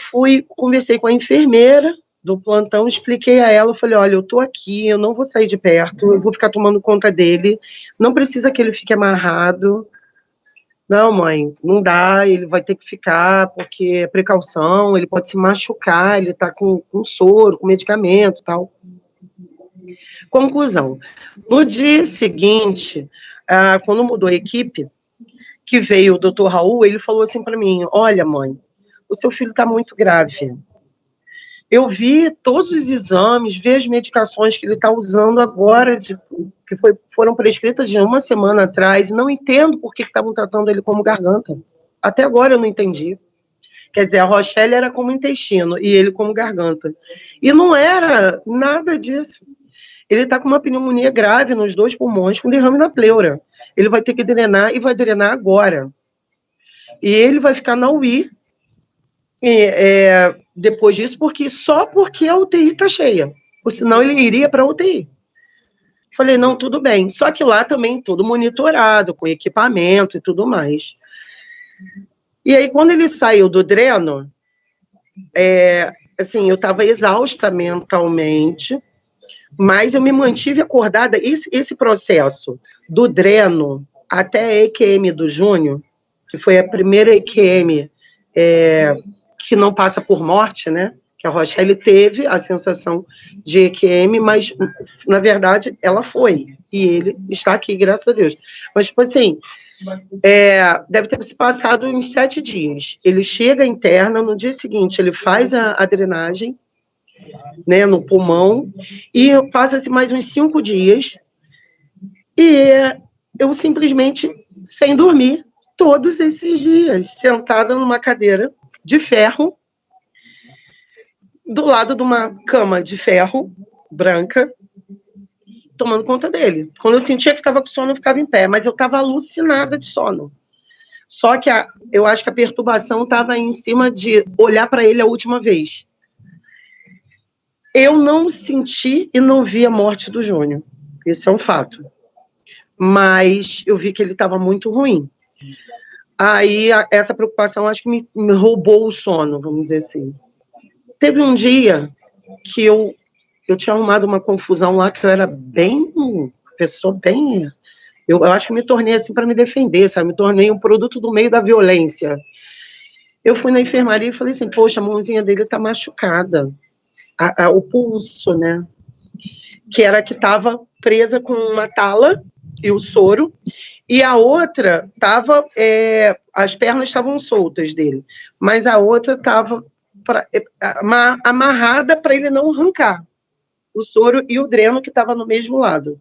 conversei com a enfermeira do plantão, expliquei a ela, eu falei, olha, eu tô aqui, eu não vou sair de perto, eu vou ficar tomando conta dele, não precisa que ele fique amarrado. Não, mãe, não dá, ele vai ter que ficar, porque é precaução, ele pode se machucar, ele tá com soro, com medicamento e tal. Conclusão, no dia seguinte, quando mudou a equipe, que veio o doutor Raul, ele falou assim para mim, olha, mãe, o seu filho está muito grave. Eu vi todos os exames, vi as medicações que ele está usando agora, foram prescritas de uma semana atrás, e não entendo por que estavam tratando ele como garganta. Até agora eu não entendi. Quer dizer, a Rochelle era como intestino e ele como garganta. E não era nada disso. Ele está com uma pneumonia grave nos 2 pulmões, com derrame na pleura. Ele vai ter que drenar e vai drenar agora. E ele vai ficar na UI depois disso, só porque a UTI está cheia. Ou senão ele iria para a UTI. Falei, não, tudo bem. Só que lá também tudo monitorado, com equipamento e tudo mais. E aí, quando ele saiu do dreno, assim, eu estava exausta mentalmente, mas eu me mantive acordada. Esse processo do dreno até a EQM do Júnior, que foi a primeira EQM que não passa por morte, né? Que a Rochelle teve a sensação de EQM, mas, na verdade, ela foi. E ele está aqui, graças a Deus. Mas, tipo assim, deve ter se passado uns 7 dias. Ele chega interna, no dia seguinte ele faz a drenagem, né, no pulmão, e passa-se mais uns 5 dias, e eu simplesmente, sem dormir, todos esses dias, sentada numa cadeira de ferro, do lado de uma cama de ferro, branca, tomando conta dele. Quando eu sentia que estava com sono, eu ficava em pé, mas eu estava alucinada de sono. Só que eu acho que a perturbação estava em cima de olhar para ele a última vez. Eu não senti e não vi a morte do Júnior. Isso é um fato. Mas eu vi que ele estava muito ruim. Aí, essa preocupação, acho que me roubou o sono, vamos dizer assim. Teve um dia que eu tinha arrumado uma confusão lá, que eu era pessoa bem... Eu acho que me tornei assim para me defender, sabe? Me tornei um produto do meio da violência. Eu fui na enfermaria e falei assim, poxa, a mãozinha dele está machucada. O pulso, né? Que era que estava presa com uma tala e o soro, e a outra estava, as pernas estavam soltas dele, mas a outra estava amarrada para ele não arrancar o soro e o dreno que estava no mesmo lado.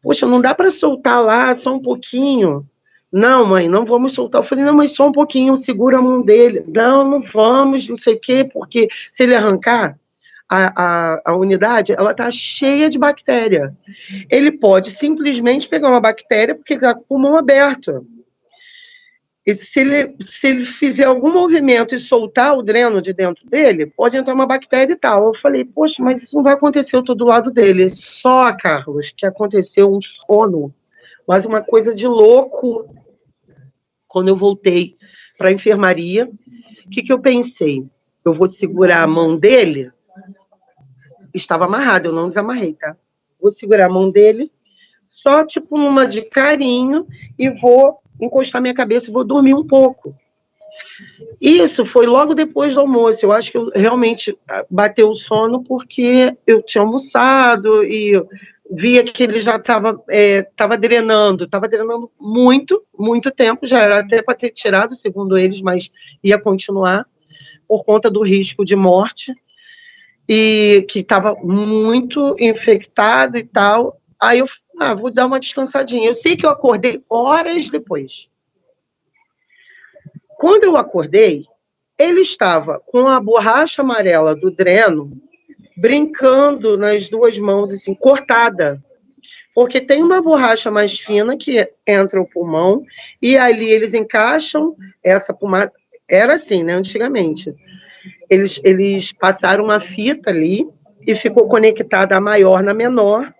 Poxa, não dá para soltar lá só um pouquinho? Não, mãe, não vamos soltar. Eu falei, não, mas só um pouquinho, segura a mão dele. Não, não vamos, não sei o quê, porque se ele arrancar, a unidade, ela está cheia de bactéria. Ele pode simplesmente pegar uma bactéria porque ele está com o pulmão aberto. E se ele fizer algum movimento e soltar o dreno de dentro dele, pode entrar uma bactéria e tal. Eu falei, poxa, mas isso não vai acontecer, eu estou do lado dele. Só, Carlos, que aconteceu um sono, mas uma coisa de louco. Quando eu voltei para a enfermaria, o que eu pensei? Eu vou segurar a mão dele. Estava amarrado, eu não desamarrei, tá? Vou segurar a mão dele, só tipo numa de carinho, e vou encostar minha cabeça e vou dormir um pouco. Isso foi logo depois do almoço. Eu acho que eu realmente bateu o sono porque eu tinha almoçado e via que ele já estava drenando muito, muito tempo, já era até para ter tirado, segundo eles, mas ia continuar por conta do risco de morte, e que estava muito infectado e tal. Aí eu vou dar uma descansadinha. Eu sei que eu acordei horas depois. Quando eu acordei, ele estava com a borracha amarela do dreno, brincando nas 2 mãos, assim, cortada. Porque tem uma borracha mais fina que entra o pulmão, e ali eles encaixam essa pomada. Era assim, né, antigamente. Eles passaram uma fita ali e ficou conectada a maior na menor,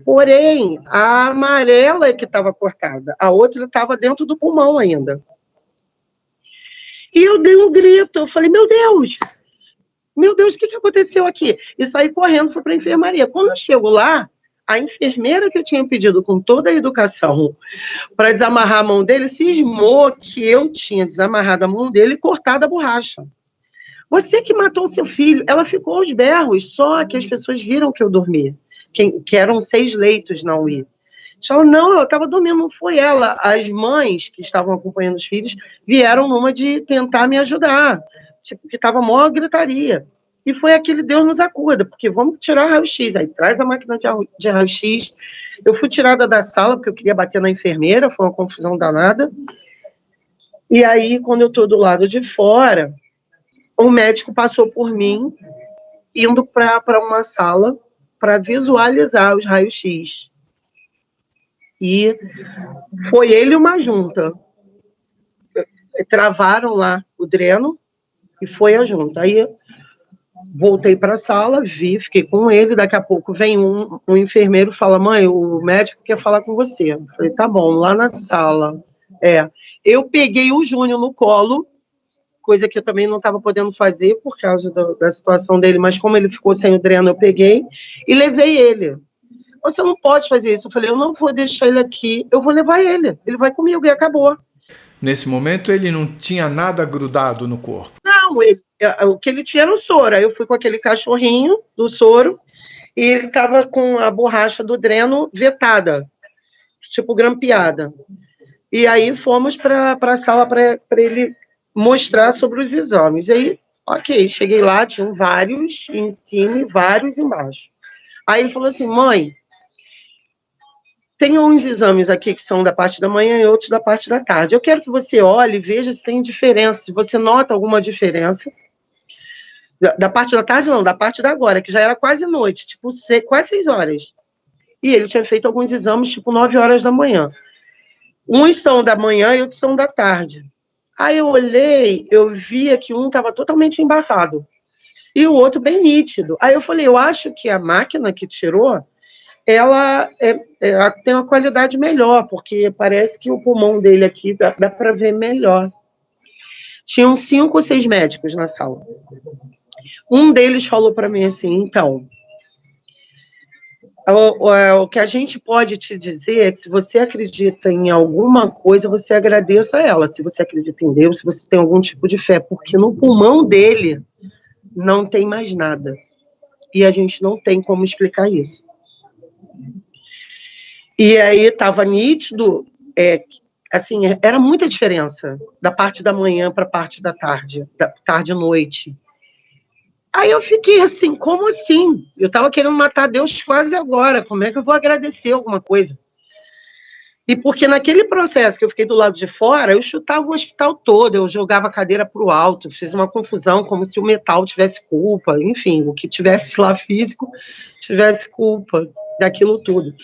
porém, a amarela é que estava cortada, a outra estava dentro do pulmão ainda. E eu dei um grito, eu falei, meu Deus, meu Deus, o que aconteceu aqui? E saí correndo, fui para a enfermaria. Quando eu chego lá, a enfermeira que eu tinha pedido com toda a educação para desamarrar a mão dele, cismou que eu tinha desamarrado a mão dele e cortado a borracha. Você que matou seu filho. Ela ficou aos berros, só que as pessoas viram que eu dormi, que eram 6 leitos na UI. Ela, não, ela estava dormindo, não foi ela. As mães que estavam acompanhando os filhos vieram numa de tentar me ajudar, tipo, que estava maior gritaria. E foi aquele Deus nos acuda, porque vamos tirar o raio-x. Aí traz a máquina de raio-x. Eu fui tirada da sala, porque eu queria bater na enfermeira, foi uma confusão danada. E aí, quando eu estou do lado de fora, o médico passou por mim, indo para uma sala para visualizar os raios-x. E foi ele e uma junta. Travaram lá o dreno e foi a junta. Aí voltei para a sala, fiquei com ele. Daqui a pouco vem um enfermeiro e fala: mãe, o médico quer falar com você. Eu falei: tá bom, lá na sala. Eu peguei o Júnior no colo, coisa que eu também não estava podendo fazer por causa da situação dele, mas como ele ficou sem o dreno, eu peguei e levei ele. Você não pode fazer isso. Eu falei: eu não vou deixar ele aqui, eu vou levar ele. Ele vai comigo e acabou. Nesse momento ele não tinha nada grudado no corpo? Não, o que ele tinha era o soro. Aí eu fui com aquele cachorrinho do soro e ele estava com a borracha do dreno vetada, tipo grampeada. E aí fomos para a sala para ele mostrar sobre os exames. E aí, ok, cheguei lá, tinham vários em cima e vários embaixo. Aí ele falou assim: mãe, tem uns exames aqui que são da parte da manhã e outros da parte da tarde. Eu quero que você olhe e veja se tem diferença, se você nota alguma diferença. Da parte da tarde, não, da parte da agora, que já era quase noite, tipo, quase 6 horas. E ele tinha feito alguns exames, tipo, 9 horas da manhã. Uns são da manhã e outros são da tarde. Aí eu olhei, eu via que um estava totalmente embaçado e o outro bem nítido. Aí eu falei: eu acho que a máquina que tirou, ela tem uma qualidade melhor, porque parece que o pulmão dele aqui dá para ver melhor. Tinham 5 ou 6 médicos na sala. Um deles falou para mim assim: então, o que a gente pode te dizer é que se você acredita em alguma coisa, você agradeça a ela. Se você acredita em Deus, se você tem algum tipo de fé, porque no pulmão dele não tem mais nada. E a gente não tem como explicar isso. E aí estava nítido, assim, era muita diferença da parte da manhã para a parte da tarde e noite. Aí eu fiquei assim: como assim? Eu estava querendo matar Deus quase agora, como é que eu vou agradecer alguma coisa? E porque naquele processo que eu fiquei do lado de fora, eu chutava o hospital todo, eu jogava a cadeira para o alto, fiz uma confusão, como se o metal tivesse culpa, enfim, o que tivesse lá físico tivesse culpa daquilo tudo.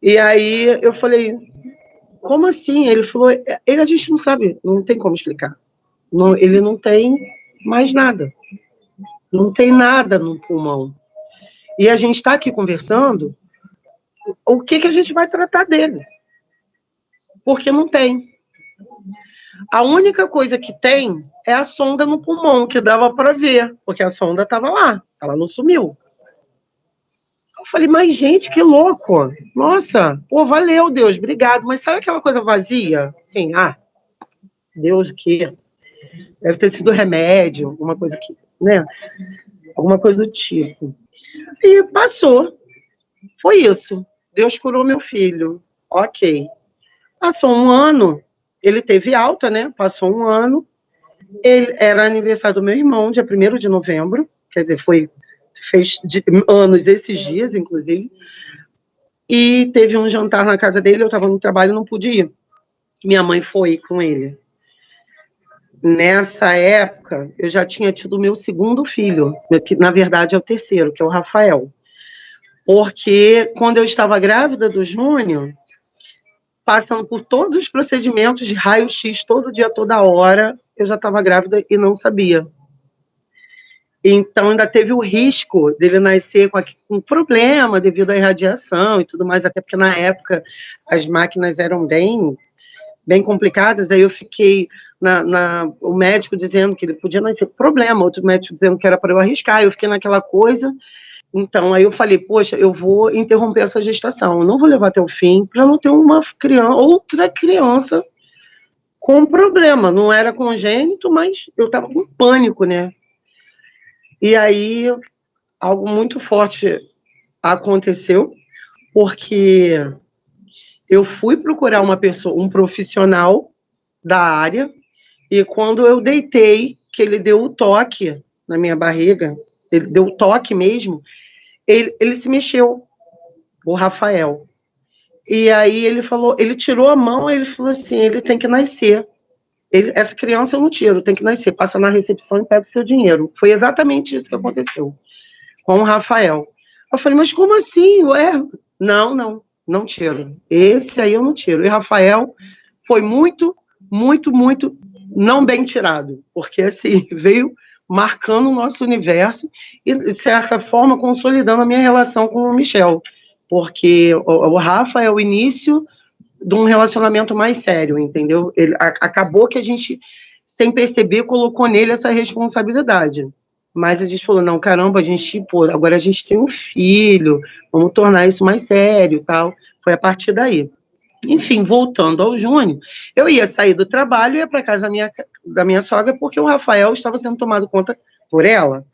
E aí eu falei: como assim? Ele falou: a gente não sabe, não tem como explicar. Não, ele não tem mais nada. Não tem nada no pulmão. E a gente está aqui conversando, o que a gente vai tratar dele? Porque não tem. A única coisa que tem é a sonda no pulmão, que dava para ver, porque a sonda estava lá, ela não sumiu. Eu falei: mas gente, que louco. Nossa, pô, valeu, Deus, obrigado. Mas sabe aquela coisa vazia? Assim, Deus, o quê? Deve ter sido remédio, alguma coisa que, né? Alguma coisa do tipo. E passou. Foi isso. Deus curou meu filho. Ok. Passou um ano, ele teve alta, né? Passou um ano. Ele era aniversário do meu irmão, dia 1º de novembro. Quer dizer, fez anos esses dias, inclusive. E teve um jantar na casa dele, eu estava no trabalho e não pude ir. Minha mãe foi com ele. Nessa época, eu já tinha tido o meu segundo filho, que na verdade é o terceiro, que é o Rafael. Porque quando eu estava grávida do Júnior, passando por todos os procedimentos de raio-x, todo dia, toda hora, eu já estava grávida e não sabia. Então, ainda teve o risco dele nascer com problema devido à irradiação e tudo mais, até porque na época as máquinas eram bem complicadas. Aí eu fiquei o médico dizendo que ele podia nascer com problema, outro médico dizendo que era para eu arriscar, eu fiquei naquela coisa. Então, aí eu falei, poxa, eu vou interromper essa gestação, eu não vou levar até o fim para não ter outra criança com problema. Não era congênito, mas eu estava com pânico, né? E aí, algo muito forte aconteceu, porque eu fui procurar um profissional da área, e quando eu deitei, que ele deu o toque na minha barriga, ele deu o toque mesmo, ele se mexeu, o Rafael. E aí ele tirou a mão, ele falou assim, ele tem que nascer. Essa criança eu não tiro, tem que nascer, passa na recepção e pega o seu dinheiro. Foi exatamente isso que aconteceu com o Rafael. Eu falei, mas como assim? Ué? Não tiro. Esse aí eu não tiro. E Rafael foi muito, muito, muito não bem tirado, porque assim, veio marcando o nosso universo e, de certa forma, consolidando a minha relação com o Michel, porque o Rafa é o início de um relacionamento mais sério, entendeu? Acabou que a gente, sem perceber, colocou nele essa responsabilidade. Mas a gente falou, não, caramba, agora a gente tem um filho, vamos tornar isso mais sério e tal. Foi a partir daí. Enfim, voltando ao Júnior, eu ia sair do trabalho e ia para casa da minha sogra, porque o Rafael estava sendo tomado conta por ela,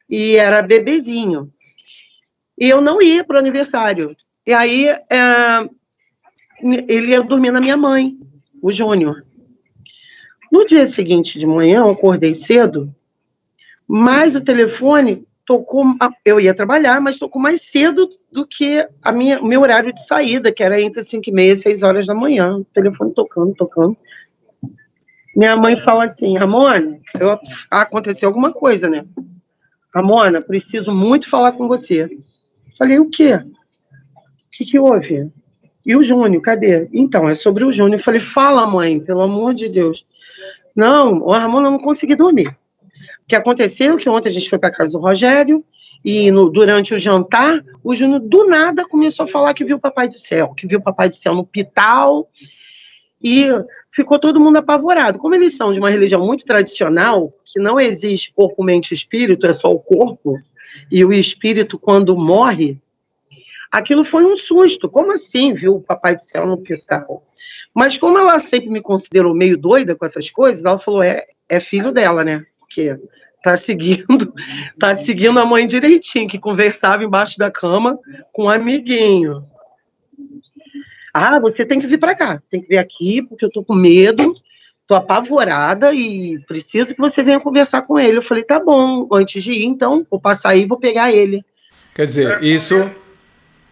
e era bebezinho. E eu não ia para o aniversário. E aí, ele ia dormir na minha mãe, o Júnior. No dia seguinte de manhã, eu acordei cedo, mas o telefone tocou, eu ia trabalhar, mas tocou mais cedo do que o meu horário de saída, que era entre 5h30 e 6 horas da manhã. O telefone tocando. Minha mãe fala assim, Ramona, aconteceu alguma coisa, né? Ramona, preciso muito falar com você. Falei, o quê? O que houve? E o Júnior, cadê? Então, é sobre o Júnior. Eu falei, fala, mãe, pelo amor de Deus. Não, a Ramona não consegui dormir. O que aconteceu é que ontem a gente foi para casa do Rogério e durante o jantar, o Júnior do nada começou a falar que viu o Papai do Céu, no hospital, e ficou todo mundo apavorado. Como eles são de uma religião muito tradicional, que não existe corpo, mente e espírito, é só o corpo, e o espírito, quando morre, aquilo foi um susto. Como assim viu o Papai do Céu no hospital? Mas como ela sempre me considerou meio doida com essas coisas, ela falou, é filho dela, né? Porque tá seguindo a mãe direitinho, que conversava embaixo da cama com um amiguinho. Ah, você tem que vir para cá, tem que vir aqui, porque eu tô com medo, tô apavorada e preciso que você venha conversar com ele. Eu falei, tá bom, antes de ir, então, vou passar aí e vou pegar ele. Quer dizer, isso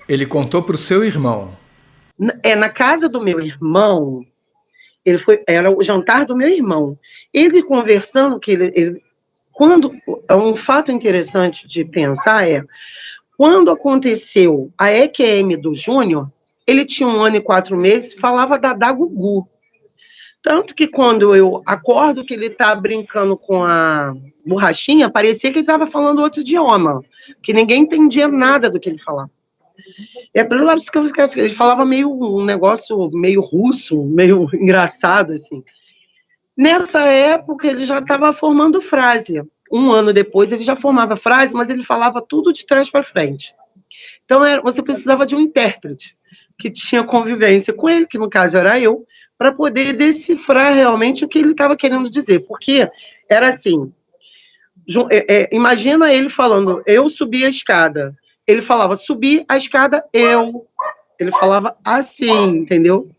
ele contou pro seu irmão? Na casa do meu irmão, era o jantar do meu irmão. Ele conversando, um fato interessante de pensar quando aconteceu a EQM do Júnior, ele tinha 1 ano e 4 meses, falava Dadá Gugu. Tanto que quando eu acordo que ele tá brincando com a borrachinha, parecia que ele estava falando outro idioma, que ninguém entendia nada do que ele falava. Ele falava um negócio meio russo, meio engraçado, assim. Nessa época, ele já estava formando frase. 1 ano depois, ele já formava frase, mas ele falava tudo de trás para frente. Então, você precisava de um intérprete que tinha convivência com ele, que no caso era eu, para poder decifrar realmente o que ele estava querendo dizer. Porque era assim, imagina ele falando, eu subi a escada. Ele falava, subi a escada, eu. Ele falava assim, entendeu?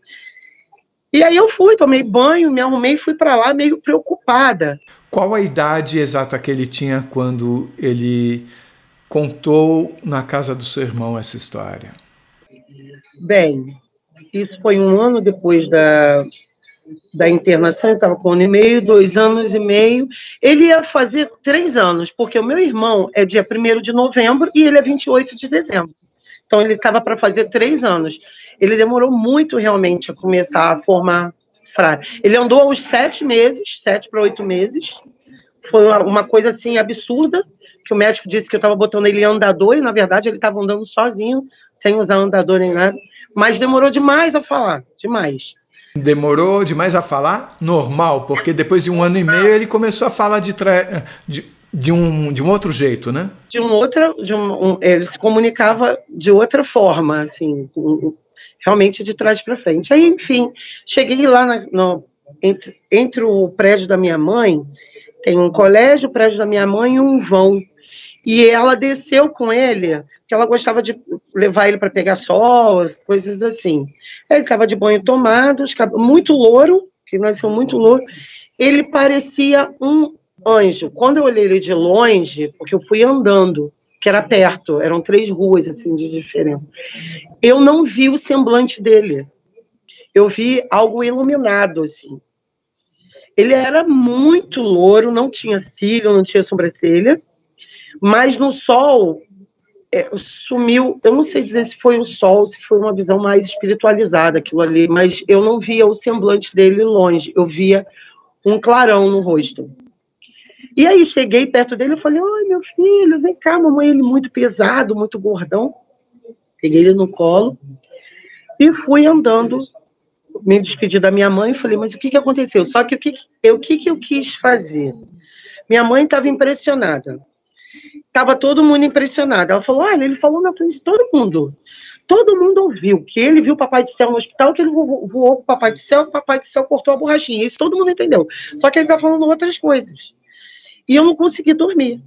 E aí eu fui, tomei banho, me arrumei e fui para lá meio preocupada. Qual a idade exata que ele tinha quando ele contou na casa do seu irmão essa história? Bem, isso foi 1 ano depois da internação, eu estava com 1 ano e meio, 2 anos e meio. Ele ia fazer 3 anos, porque o meu irmão é dia 1º de novembro e ele é 28 de dezembro. Então, ele estava para fazer 3 anos. Ele demorou muito, realmente, a começar a formar frase. Ele andou aos 7 meses, 7 para 8 meses. Foi uma coisa, assim, absurda, que o médico disse que eu estava botando ele em andador, e, na verdade, ele estava andando sozinho, sem usar andador nem nada. Mas demorou demais a falar, demais. Demorou demais a falar? Normal, porque depois de 1 ano e meio ele começou a falar de um outro jeito, né? Ele se comunicava de outra forma, assim, realmente de trás para frente. Aí, enfim, cheguei lá entre o prédio da minha mãe, tem um colégio, o prédio da minha mãe e um vão. E ela desceu com ele, porque ela gostava de levar ele para pegar sol, coisas assim. Ele estava de banho tomado, muito louro, que nasceu muito louro. Ele parecia um anjo. Quando eu olhei ele de longe, porque eu fui andando, que era perto, eram 3 ruas assim de diferença, eu não vi o semblante dele. Eu vi algo iluminado, assim. Ele era muito louro, não tinha cílio, não tinha sobrancelha, mas no sol sumiu. Eu não sei dizer se foi o sol, se foi uma visão mais espiritualizada aquilo ali, mas eu não via o semblante dele longe, eu via um clarão no rosto. E aí cheguei perto dele e falei: oi, meu filho, vem cá, mamãe. Ele muito pesado, muito gordão. Peguei ele no colo e fui andando, me despedi da minha mãe e falei: mas o que aconteceu? Só que o que eu quis fazer? Minha mãe estava impressionada. Estava todo mundo impressionado. Ela falou: olha, ele falou na frente de todo mundo. Todo mundo ouviu que ele viu o Papai do Céu no hospital, que ele voou com o Papai do Céu, que o Papai do Céu cortou a borrachinha. Isso todo mundo entendeu. Só que ele está falando outras coisas. E eu não consegui dormir.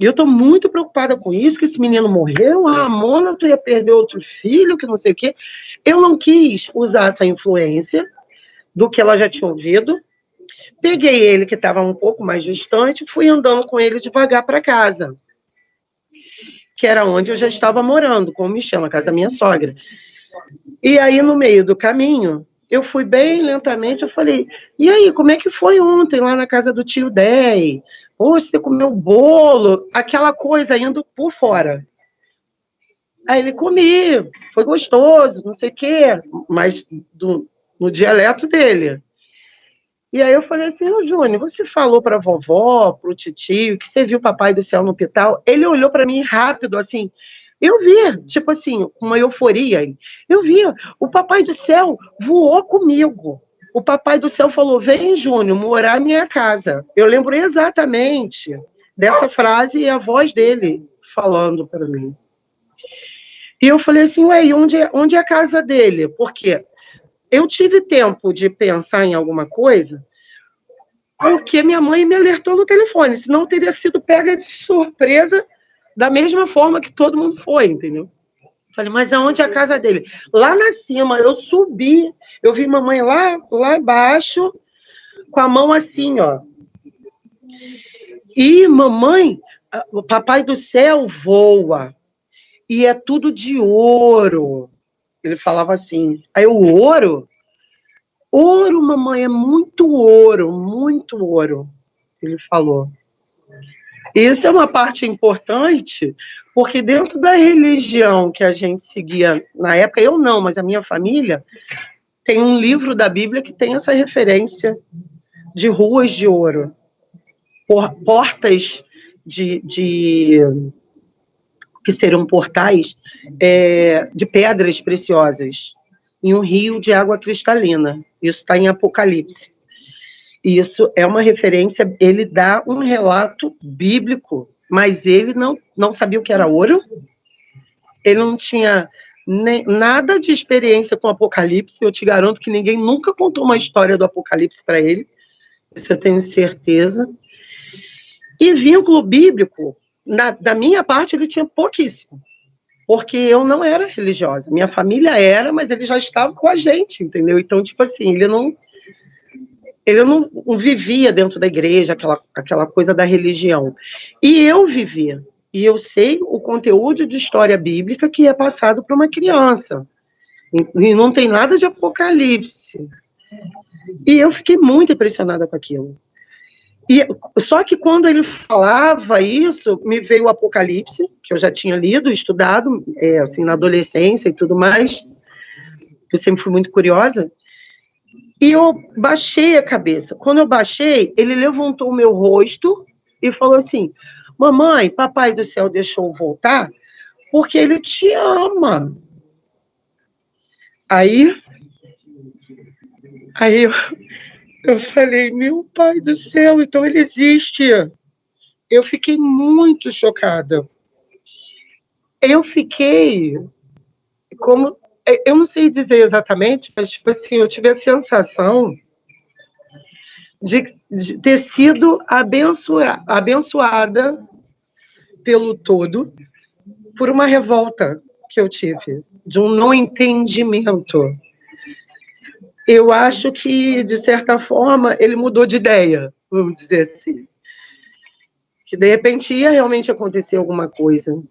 E eu estou muito preocupada com isso, que esse menino morreu, a Mona, tu ia perder outro filho, que não sei o quê. Eu não quis usar essa influência do que ela já tinha ouvido. Peguei ele, que estava um pouco mais distante, fui andando com ele devagar para casa, que era onde eu já estava morando, como me chama, a casa da minha sogra. E aí, no meio do caminho, eu fui bem lentamente, eu falei: e aí, como é que foi ontem lá na casa do tio Dey? Poxa, você comeu bolo? Aquela coisa indo por fora. Aí ele: comi, foi gostoso, não sei o quê, mas no dialeto dele. E aí eu falei assim: ô Júnior, você falou para a vovó, para o titio, que você viu o Papai do Céu no hospital? Ele olhou para mim rápido, assim. Eu vi, tipo assim, uma euforia. Eu vi, o Papai do Céu voou comigo. O Papai do Céu falou: vem, Júnior, morar na minha casa. Eu lembro exatamente dessa frase e a voz dele falando para mim. E eu falei assim: ué, onde é a casa dele? Porque eu tive tempo de pensar em alguma coisa, porque minha mãe me alertou no telefone, senão teria sido pega de surpresa da mesma forma que todo mundo foi, entendeu? Falei: mas aonde é a casa dele? Lá na cima, eu subi, eu vi mamãe lá embaixo, com a mão assim, ó. E mamãe, o Papai do Céu voa, e é tudo de ouro. Ele falava assim. Aí o ouro? Ouro, mamãe, é muito ouro, ele falou. Isso é uma parte importante, porque dentro da religião que a gente seguia na época, eu não, mas a minha família, tem um livro da Bíblia que tem essa referência de ruas de ouro, portas que serão portais de pedras preciosas, em um rio de água cristalina. Isso está em Apocalipse. Isso é uma referência, ele dá um relato bíblico, mas ele não sabia o que era ouro, ele não tinha nada de experiência com Apocalipse. Eu te garanto que ninguém nunca contou uma história do Apocalipse para ele, isso eu tenho certeza. E vínculo bíblico, da minha parte, ele tinha pouquíssimo, porque eu não era religiosa. Minha família era, mas ele já estava com a gente, entendeu? Então, tipo assim, ele não vivia dentro da igreja, aquela coisa da religião. E eu vivia. E eu sei o conteúdo de história bíblica que é passado para uma criança. E não tem nada de Apocalipse. E eu fiquei muito impressionada com aquilo. Só que quando ele falava isso, me veio o Apocalipse, que eu já tinha lido, estudado, assim, na adolescência e tudo mais. Eu sempre fui muito curiosa. E eu baixei a cabeça. Quando eu baixei, ele levantou o meu rosto e falou assim: mamãe, Papai do Céu deixou eu voltar porque ele te ama. Aí Aí eu falei, meu pai do céu, então ele existe. Eu fiquei muito chocada. Eu fiquei como... Eu não sei dizer exatamente, mas tipo assim, eu tive a sensação de ter sido abençoada pelo todo por uma revolta que eu tive, de um não entendimento. Eu acho que, de certa forma, ele mudou de ideia, vamos dizer assim. Que, de repente, ia realmente acontecer alguma coisa.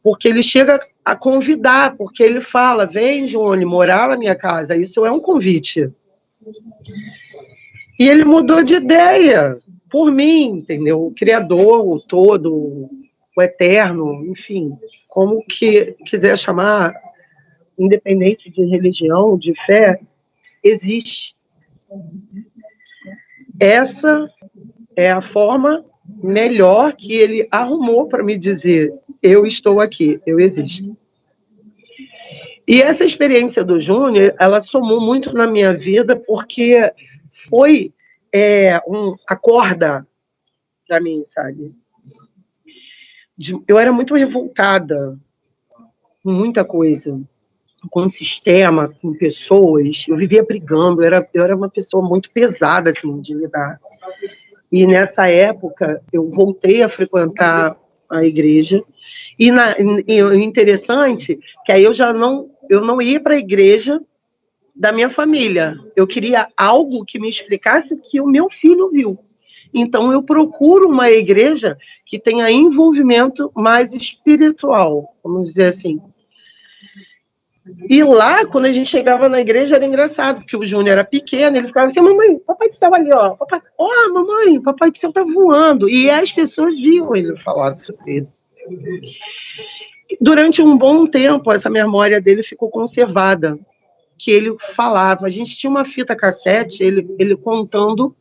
Porque ele chega a convidar, porque ele fala, vem, Júnior, morar na minha casa. Isso é um convite. E ele mudou de ideia por mim, entendeu? O Criador, o Todo, o Eterno, enfim, como que quiser chamar, independente de religião, de fé, existe. Essa é a forma melhor que ele arrumou para me dizer, eu estou aqui, eu existo. E essa experiência do Júnior, ela somou muito na minha vida, porque foi a corda para mim, sabe? Eu era muito revoltada com muita coisa, com o sistema, com pessoas. Eu vivia brigando, eu era uma pessoa muito pesada, assim, de lidar. E nessa época, eu voltei a frequentar a igreja. E o interessante que aí eu não ia para a igreja da minha família. Eu queria algo que me explicasse o que o meu filho viu. Então, eu procuro uma igreja que tenha envolvimento mais espiritual, vamos dizer assim. E lá, quando a gente chegava na igreja, era engraçado, porque o Júnior era pequeno, ele ficava assim, mamãe, papai do céu ali, ó. Papai, mamãe, papai do céu tá voando. E as pessoas viam ele falar sobre isso. Durante um bom tempo, essa memória dele ficou conservada, que ele falava. A gente tinha uma fita cassete, ele contando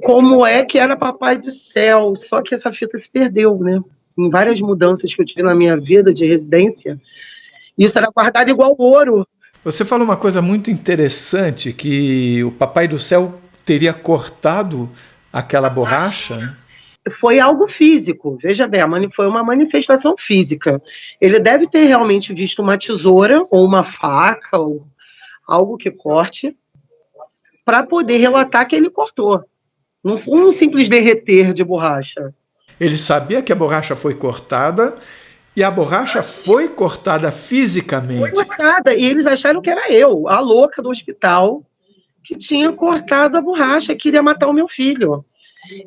como é que era papai do céu, só que essa fita se perdeu, né? Em várias mudanças que eu tive na minha vida de residência, isso era guardado igual ouro. Você falou uma coisa muito interessante, que o Papai do Céu teria cortado aquela borracha. Foi algo físico, veja bem, foi uma manifestação física. Ele deve ter realmente visto uma tesoura ou uma faca, ou algo que corte, para poder relatar que ele cortou. Não foi um simples derreter de borracha. Ele sabia que a borracha foi cortada, e a borracha foi cortada fisicamente. Foi cortada, e eles acharam que era eu, a louca do hospital, que tinha cortado a borracha, queria matar o meu filho.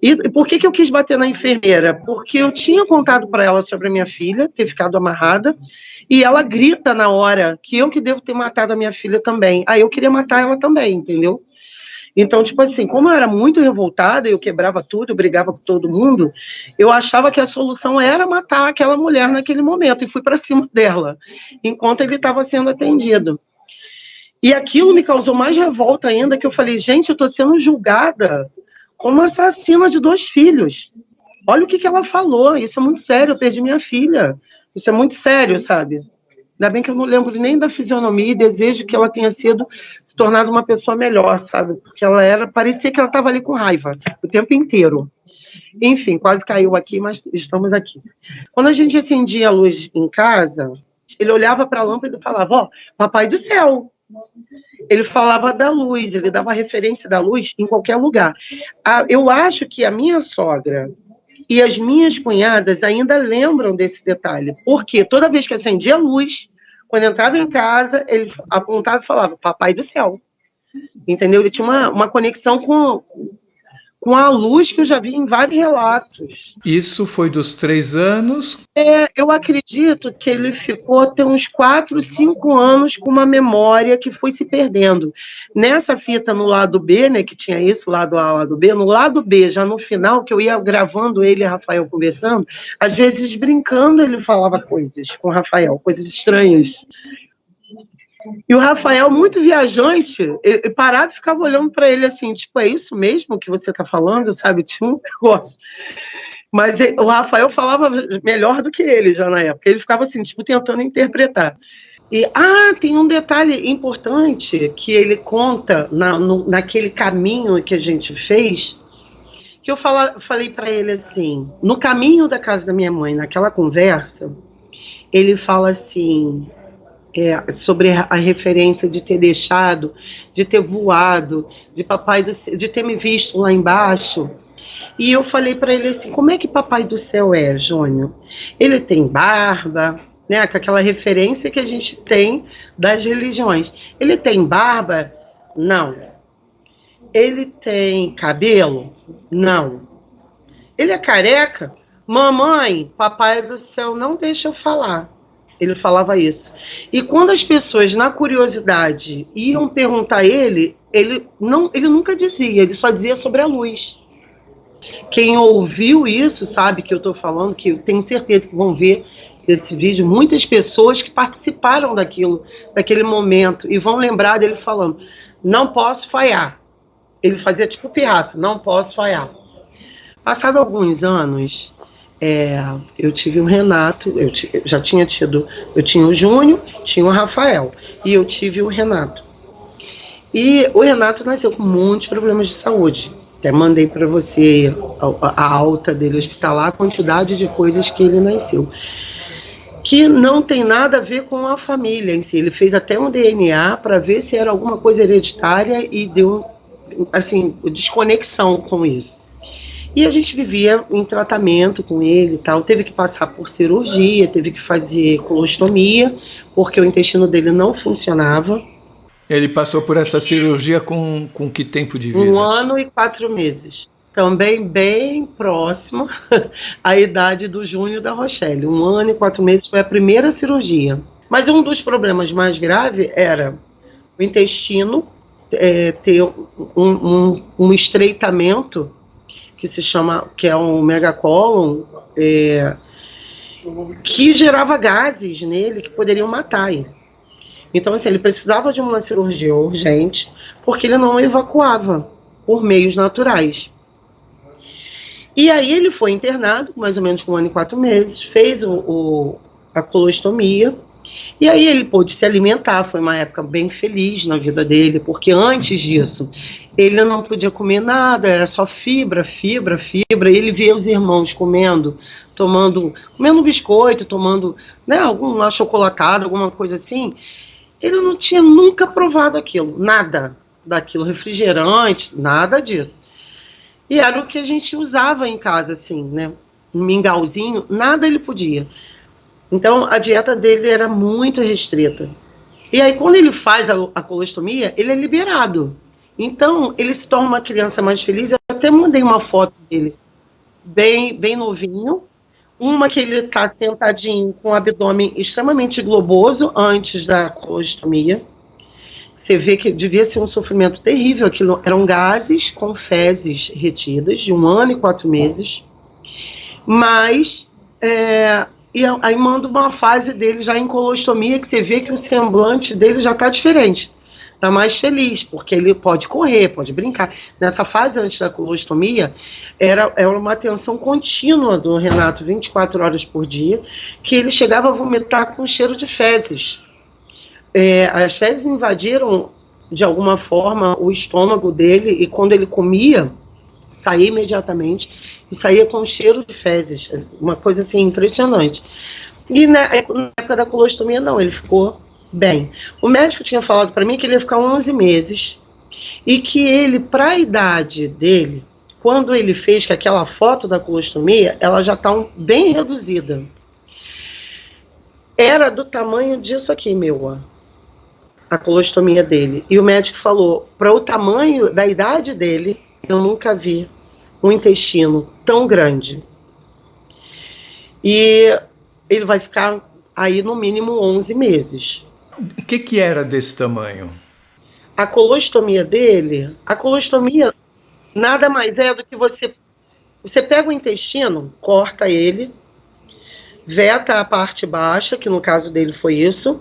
E por que eu quis bater na enfermeira? Porque eu tinha contado para ela sobre a minha filha ter ficado amarrada, e ela grita na hora que eu que devo ter matado a minha filha também. Aí eu queria matar ela também, entendeu? Então, tipo assim, como eu era muito revoltada, eu quebrava tudo, eu brigava com todo mundo, eu achava que a solução era matar aquela mulher naquele momento, e fui para cima dela, enquanto ele estava sendo atendido. E aquilo me causou mais revolta ainda, que eu falei, gente, eu estou sendo julgada como assassina de 2 filhos. Olha o que ela falou, isso é muito sério, eu perdi minha filha. Isso é muito sério, sabe? Ainda bem que eu não lembro nem da fisionomia e desejo que ela tenha se tornado uma pessoa melhor, sabe? Porque parecia que ela estava ali com raiva o tempo inteiro. Enfim, quase caiu aqui, mas estamos aqui. Quando a gente acendia a luz em casa, ele olhava para a lâmpada e falava, papai do céu. Ele falava da luz, ele dava referência da luz em qualquer lugar. Eu acho que a minha sogra e as minhas cunhadas ainda lembram desse detalhe, porque toda vez que acendia a luz, quando entrava em casa, ele apontava e falava, papai do céu. Entendeu? Ele tinha uma conexão com a luz que eu já vi em vários relatos. Isso foi dos 3 anos? Eu acredito que ele ficou até uns 4, 5 anos com uma memória que foi se perdendo. Nessa fita no lado B, né, que tinha isso, lado A, lado B, no lado B, já no final, que eu ia gravando ele e Rafael conversando, às vezes brincando ele falava coisas com o Rafael, coisas estranhas. E o Rafael, muito viajante, ele parava e ficava olhando para ele assim, tipo, é isso mesmo que você está falando, sabe? Tinha um negócio. Mas o Rafael falava melhor do que ele já na época. Ele ficava assim, tipo, tentando interpretar. Tem um detalhe importante que ele conta naquele caminho que a gente fez, que eu falei para ele assim, no caminho da casa da minha mãe, naquela conversa, ele fala assim, sobre a referência de ter deixado, de ter voado, de ter me visto lá embaixo. E eu falei para ele assim, como é que Papai do Céu é, Júnior? Ele tem barba, né, com aquela referência que a gente tem das religiões. Ele tem barba? Não. Ele tem cabelo? Não. Ele é careca? Mamãe, Papai do Céu não deixa eu falar. Ele falava isso. E quando as pessoas, na curiosidade, iam perguntar a ele nunca dizia, ele só dizia sobre a luz. Quem ouviu isso sabe que eu estou falando, que eu tenho certeza que vão ver esse vídeo, muitas pessoas que participaram daquele momento, e vão lembrar dele falando, não posso falhar. Ele fazia tipo pirraça, não posso falhar. Passado alguns anos, eu tive o Renato, eu tinha o Júnior, tinha o Rafael, e eu tive o Renato. E o Renato nasceu com muitos problemas de saúde. Até mandei para você a alta dele hospitalar, a quantidade de coisas que ele nasceu. Que não tem nada a ver com a família em si. Ele fez até um DNA para ver se era alguma coisa hereditária e deu, assim, desconexão com isso. E a gente vivia em tratamento com ele e tal. Teve que passar por cirurgia, teve que fazer colostomia, porque o intestino dele não funcionava. Ele passou por essa cirurgia com que tempo de vida? 1 ano e 4 meses. Também bem próximo à idade do Júnior da Rochelle. 1 ano e 4 meses foi a primeira cirurgia. Mas um dos problemas mais graves era o intestino ter um estreitamento, que é um megacólon, que gerava gases nele que poderiam matar ele. Então, assim, ele precisava de uma cirurgia urgente, porque ele não evacuava por meios naturais. E aí ele foi internado, mais ou menos com 1 ano e 4 meses, fez a colostomia, e aí ele pôde se alimentar. Foi uma época bem feliz na vida dele, porque antes disso ele não podia comer nada, era só fibra, e ele via os irmãos comendo biscoito, tomando, né, algum achocolatado, alguma coisa assim. Ele não tinha nunca provado aquilo, nada daquilo, refrigerante, nada disso. E era o que a gente usava em casa, assim, né? Um mingauzinho, nada ele podia. Então, a dieta dele era muito restrita. E aí, quando ele faz a colostomia, ele é liberado. Então, ele se torna uma criança mais feliz. Eu até mandei uma foto dele bem novinho. Uma que ele está sentadinho com o abdômen extremamente globoso antes da colostomia. Você vê que devia ser um sofrimento terrível. Aquilo eram gases com fezes retidas, de 1 ano e 4 meses. Mas, e aí manda uma fase dele já em colostomia, que você vê que o semblante dele já está diferente. Está mais feliz, porque ele pode correr, pode brincar. Nessa fase antes da colostomia, era uma atenção contínua do Renato, 24 horas por dia, que ele chegava a vomitar com cheiro de fezes. As fezes invadiram, de alguma forma, o estômago dele, e quando ele comia, saía imediatamente, e saía com cheiro de fezes. Uma coisa assim, impressionante. E na época da colostomia, não, ele ficou bem. O médico tinha falado para mim que ele ia ficar 11 meses, e que ele, para a idade dele, quando ele fez aquela foto da colostomia, ela já está bem reduzida. Era do tamanho disso aqui, a colostomia dele. E o médico falou, para o tamanho da idade dele, eu nunca vi um intestino tão grande. E ele vai ficar aí no mínimo 11 meses. O que era desse tamanho? A colostomia dele, nada mais é do que você pega o intestino, corta ele, veta a parte baixa, que no caso dele foi isso,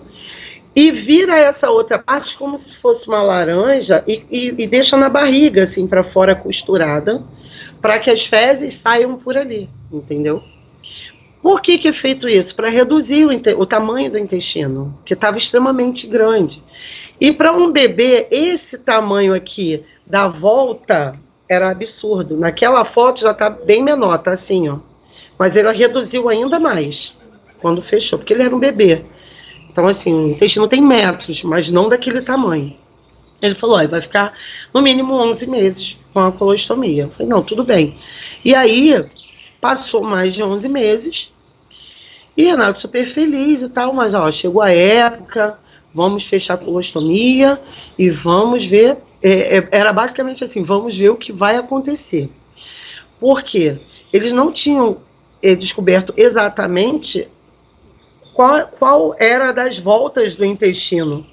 e vira essa outra parte como se fosse uma laranja e deixa na barriga, assim, para fora costurada, para que as fezes saiam por ali, entendeu? Por que é feito isso? Para reduzir o tamanho do intestino, que estava extremamente grande. E para um bebê, esse tamanho aqui da volta era absurdo. Naquela foto já está bem menor, tá assim, ó. Mas ele reduziu ainda mais quando fechou, porque ele era um bebê. Então, assim, o intestino tem metros, mas não daquele tamanho. Ele falou, vai ficar no mínimo 11 meses com a colostomia. Eu falei, não, tudo bem. E aí, passou mais de 11 meses, e Renato super feliz e tal, mas ó, chegou a época, vamos fechar a colostomia e vamos ver, era basicamente assim, vamos ver o que vai acontecer. Por quê? Eles não tinham descoberto exatamente qual era das voltas do intestino,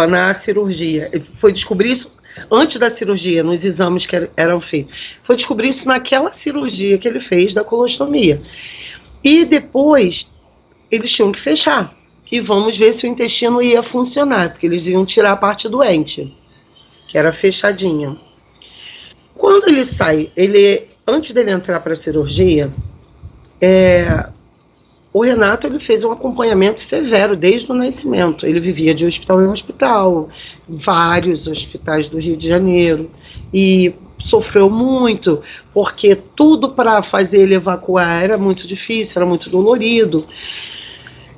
na cirurgia. Foi descobrir isso antes da cirurgia, nos exames que eram feitos. Foi descobrir isso naquela cirurgia que ele fez da colostomia. E depois, eles tinham que fechar. E vamos ver se o intestino ia funcionar, porque eles iam tirar a parte doente, que era fechadinha. Quando ele sai, antes dele entrar para a cirurgia, o Renato ele fez um acompanhamento severo desde o nascimento. Ele vivia de hospital em hospital, vários hospitais do Rio de Janeiro, e sofreu muito, porque tudo para fazer ele evacuar era muito difícil, era muito dolorido.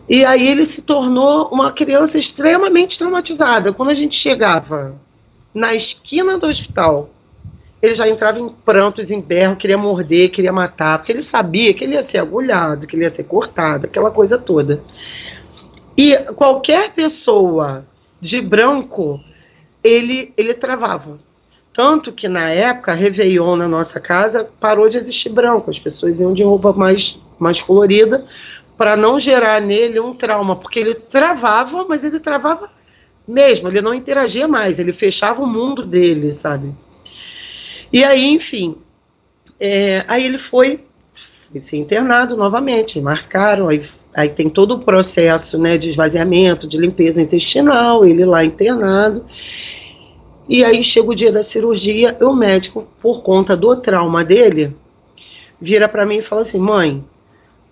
E aí ele se tornou uma criança extremamente traumatizada. Quando a gente chegava na esquina do hospital, ele já entrava em prantos, em berro, queria morder, queria matar, porque ele sabia que ele ia ser agulhado, que ele ia ser cortado, aquela coisa toda. E qualquer pessoa de branco, ele travava. Tanto que na época, Réveillon na nossa casa parou de existir branco. As pessoas iam de roupa mais colorida para não gerar nele um trauma, porque ele travava, mas ele travava mesmo, ele não interagia mais, ele fechava o mundo dele, sabe? E aí, enfim, aí ele foi ser internado novamente, marcaram, aí tem todo o processo, né, de esvaziamento, de limpeza intestinal, ele lá internado. E aí chega o dia da cirurgia, o médico, por conta do trauma dele, vira para mim e fala assim, mãe,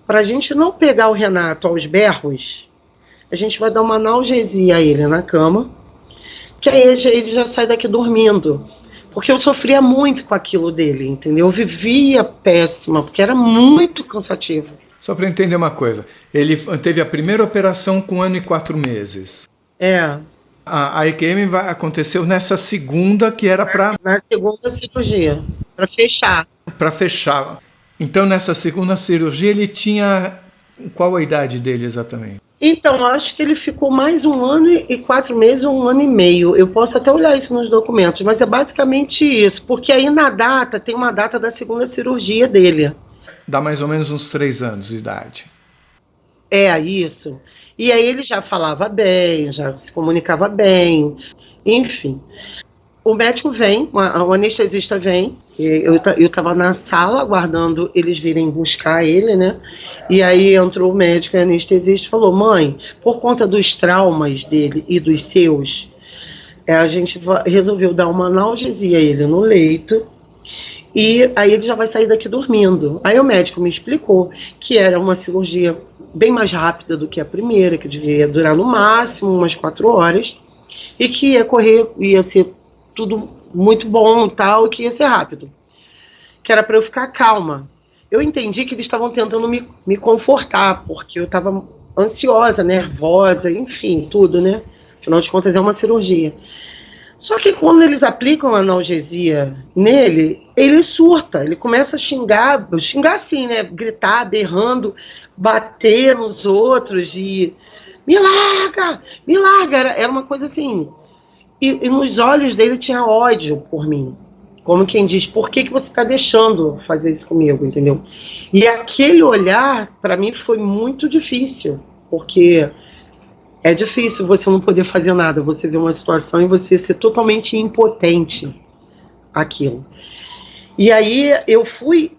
para a gente não pegar o Renato aos berros, a gente vai dar uma analgesia a ele na cama, que aí ele já sai daqui dormindo. Porque eu sofria muito com aquilo dele, entendeu? Eu vivia péssima, porque era muito cansativo. Só para entender uma coisa, ele teve a primeira operação com 1 ano e 4 meses. A EQM aconteceu nessa segunda, que era para... Na segunda cirurgia, para fechar. Para fechar. Então, nessa segunda cirurgia, ele tinha... Qual a idade dele exatamente? Então, acho que ele ficou mais 1 ano e 4 meses, 1 ano e meio. Eu posso até olhar isso nos documentos, mas é basicamente isso. Porque aí na data, tem uma data da segunda cirurgia dele. Dá mais ou menos uns 3 anos de idade. Isso. E aí ele já falava bem, já se comunicava bem, enfim. O médico vem, o anestesista vem, eu estava na sala aguardando eles virem buscar ele, né? E aí entrou o médico e anestesista e falou, mãe, por conta dos traumas dele e dos seus, a gente resolveu dar uma analgesia a ele no leito, e aí ele já vai sair daqui dormindo. Aí o médico me explicou que era uma cirurgia bem mais rápida do que a primeira, que devia durar no máximo umas 4 horas, e que ia ser tudo muito bom tal, e que ia ser rápido. Que era para eu ficar calma. Eu entendi que eles estavam tentando me confortar, porque eu estava ansiosa, nervosa, enfim, tudo, né? Afinal de contas, é uma cirurgia. Só que quando eles aplicam a analgesia nele, ele surta, ele começa a xingar assim, né? Gritar, berrando, bater nos outros e... Me larga! Me larga! Era uma coisa assim... E nos olhos dele tinha ódio por mim. Como quem diz, por que você está deixando fazer isso comigo, entendeu? E aquele olhar, para mim, foi muito difícil, porque é difícil você não poder fazer nada, você ver uma situação e você ser totalmente impotente àquilo. E aí eu fui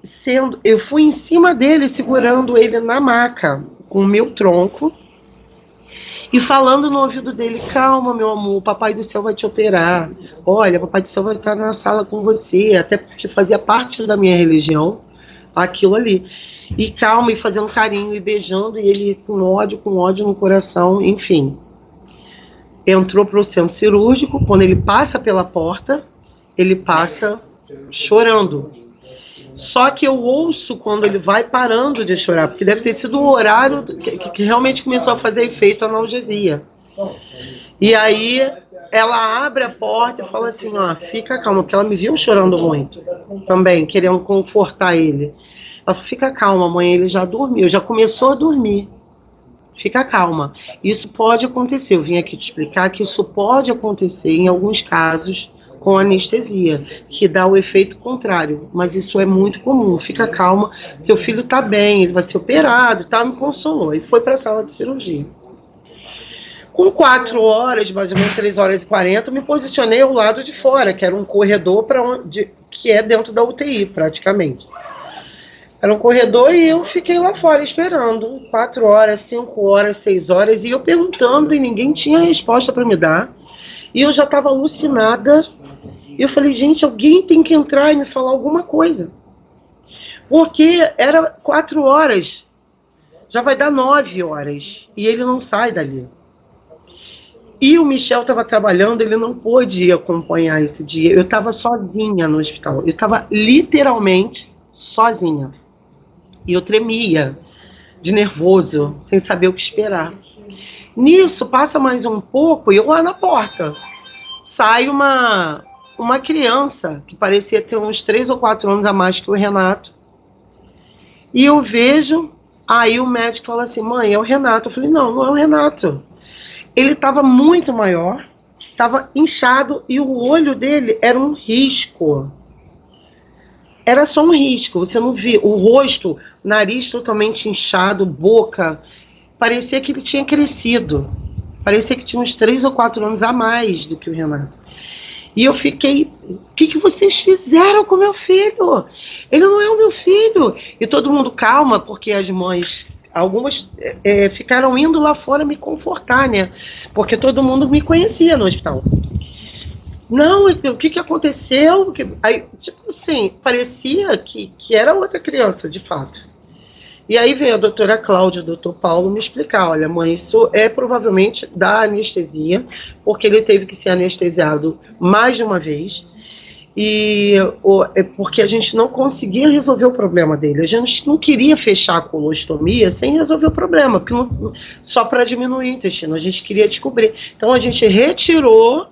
em cima dele, segurando ele na maca, com o meu tronco, e falando no ouvido dele, calma, meu amor, o Papai do Céu vai te operar. Olha, o Papai do Céu vai estar na sala com você, até porque fazia parte da minha religião, aquilo ali. E calma, e fazendo carinho, e beijando, e ele com ódio no coração, enfim. Entrou para o centro cirúrgico, quando ele passa pela porta, ele passa chorando. Só que eu ouço quando ele vai parando de chorar, porque deve ter sido o horário que realmente começou a fazer efeito a analgesia. E aí ela abre a porta e fala assim, ó, fica calma, porque ela me viu chorando muito também, querendo confortar ele. Ela falou, fica calma, mãe, ele já dormiu, já começou a dormir. Fica calma. Isso pode acontecer, eu vim aqui te explicar que isso pode acontecer em alguns casos com anestesia, que dá o efeito contrário, mas isso é muito comum. Fica calma, seu filho está bem, ele vai ser operado, tá? Me consolou e foi para a sala de cirurgia. Com 4 horas, mais ou menos 3 horas e 40, me posicionei ao lado de fora, que era um corredor que é dentro da UTI, praticamente. Era um corredor e eu fiquei lá fora esperando 4 horas, 5 horas, 6 horas, e eu perguntando e ninguém tinha resposta para me dar. E eu já estava alucinada. E eu falei, gente, alguém tem que entrar e me falar alguma coisa. Porque era 4 horas, já vai dar 9 horas, e ele não sai dali. E o Michel estava trabalhando, ele não pôde acompanhar esse dia. Eu estava sozinha no hospital, eu estava literalmente sozinha. E eu tremia de nervoso, sem saber o que esperar. Nisso, passa mais um pouco e eu lá na porta. Sai uma criança que parecia ter uns 3 ou 4 anos a mais que o Renato. E eu vejo, aí o médico fala assim, mãe, é o Renato. Eu falei, não é o Renato. Ele estava muito maior, estava inchado e o olho dele era um risco. Era só um risco, você não via. O rosto, nariz totalmente inchado, boca, parecia que ele tinha crescido. Parecia que tinha uns 3 ou 4 anos a mais do que o Renato. E eu fiquei, o que vocês fizeram com meu filho? Ele não é o meu filho. E todo mundo calma, porque as mães, algumas ficaram indo lá fora me confortar, né? Porque todo mundo me conhecia no hospital. Não, o que aconteceu? Aí, tipo assim, parecia que era outra criança, de fato. E aí veio a doutora Cláudia, o doutor Paulo me explicar, olha mãe, isso é provavelmente da anestesia, porque ele teve que ser anestesiado mais de uma vez, e porque a gente não conseguia resolver o problema dele. A gente não queria fechar a colostomia sem resolver o problema, porque só para diminuir o intestino, a gente queria descobrir. Então a gente retirou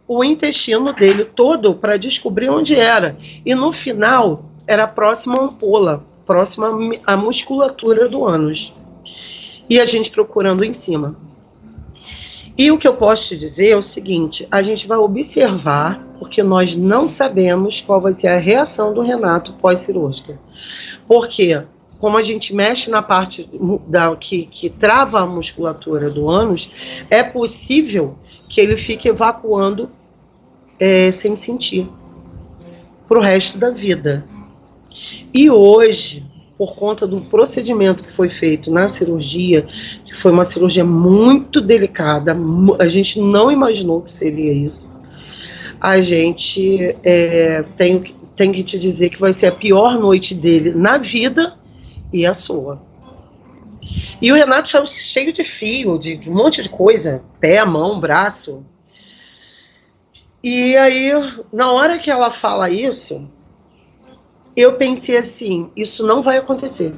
o intestino dele todo para descobrir onde era. E no final era próxima à ampola, próxima à musculatura do ânus. E a gente procurando em cima. E o que eu posso te dizer é o seguinte, a gente vai observar, porque nós não sabemos qual vai ser a reação do Renato pós-cirúrgica. Porque, como a gente mexe na parte que trava a musculatura do ânus, é possível que ele fique evacuando sem sentir pro resto da vida. E hoje, por conta do procedimento que foi feito na cirurgia, que foi uma cirurgia muito delicada, a gente não imaginou que seria isso. A gente tem que te dizer que vai ser a pior noite dele na vida e a sua. E o Renato saiu cheio de fio, de um monte de coisa, pé, mão, braço. E aí, na hora que ela fala isso, eu pensei assim, isso não vai acontecer.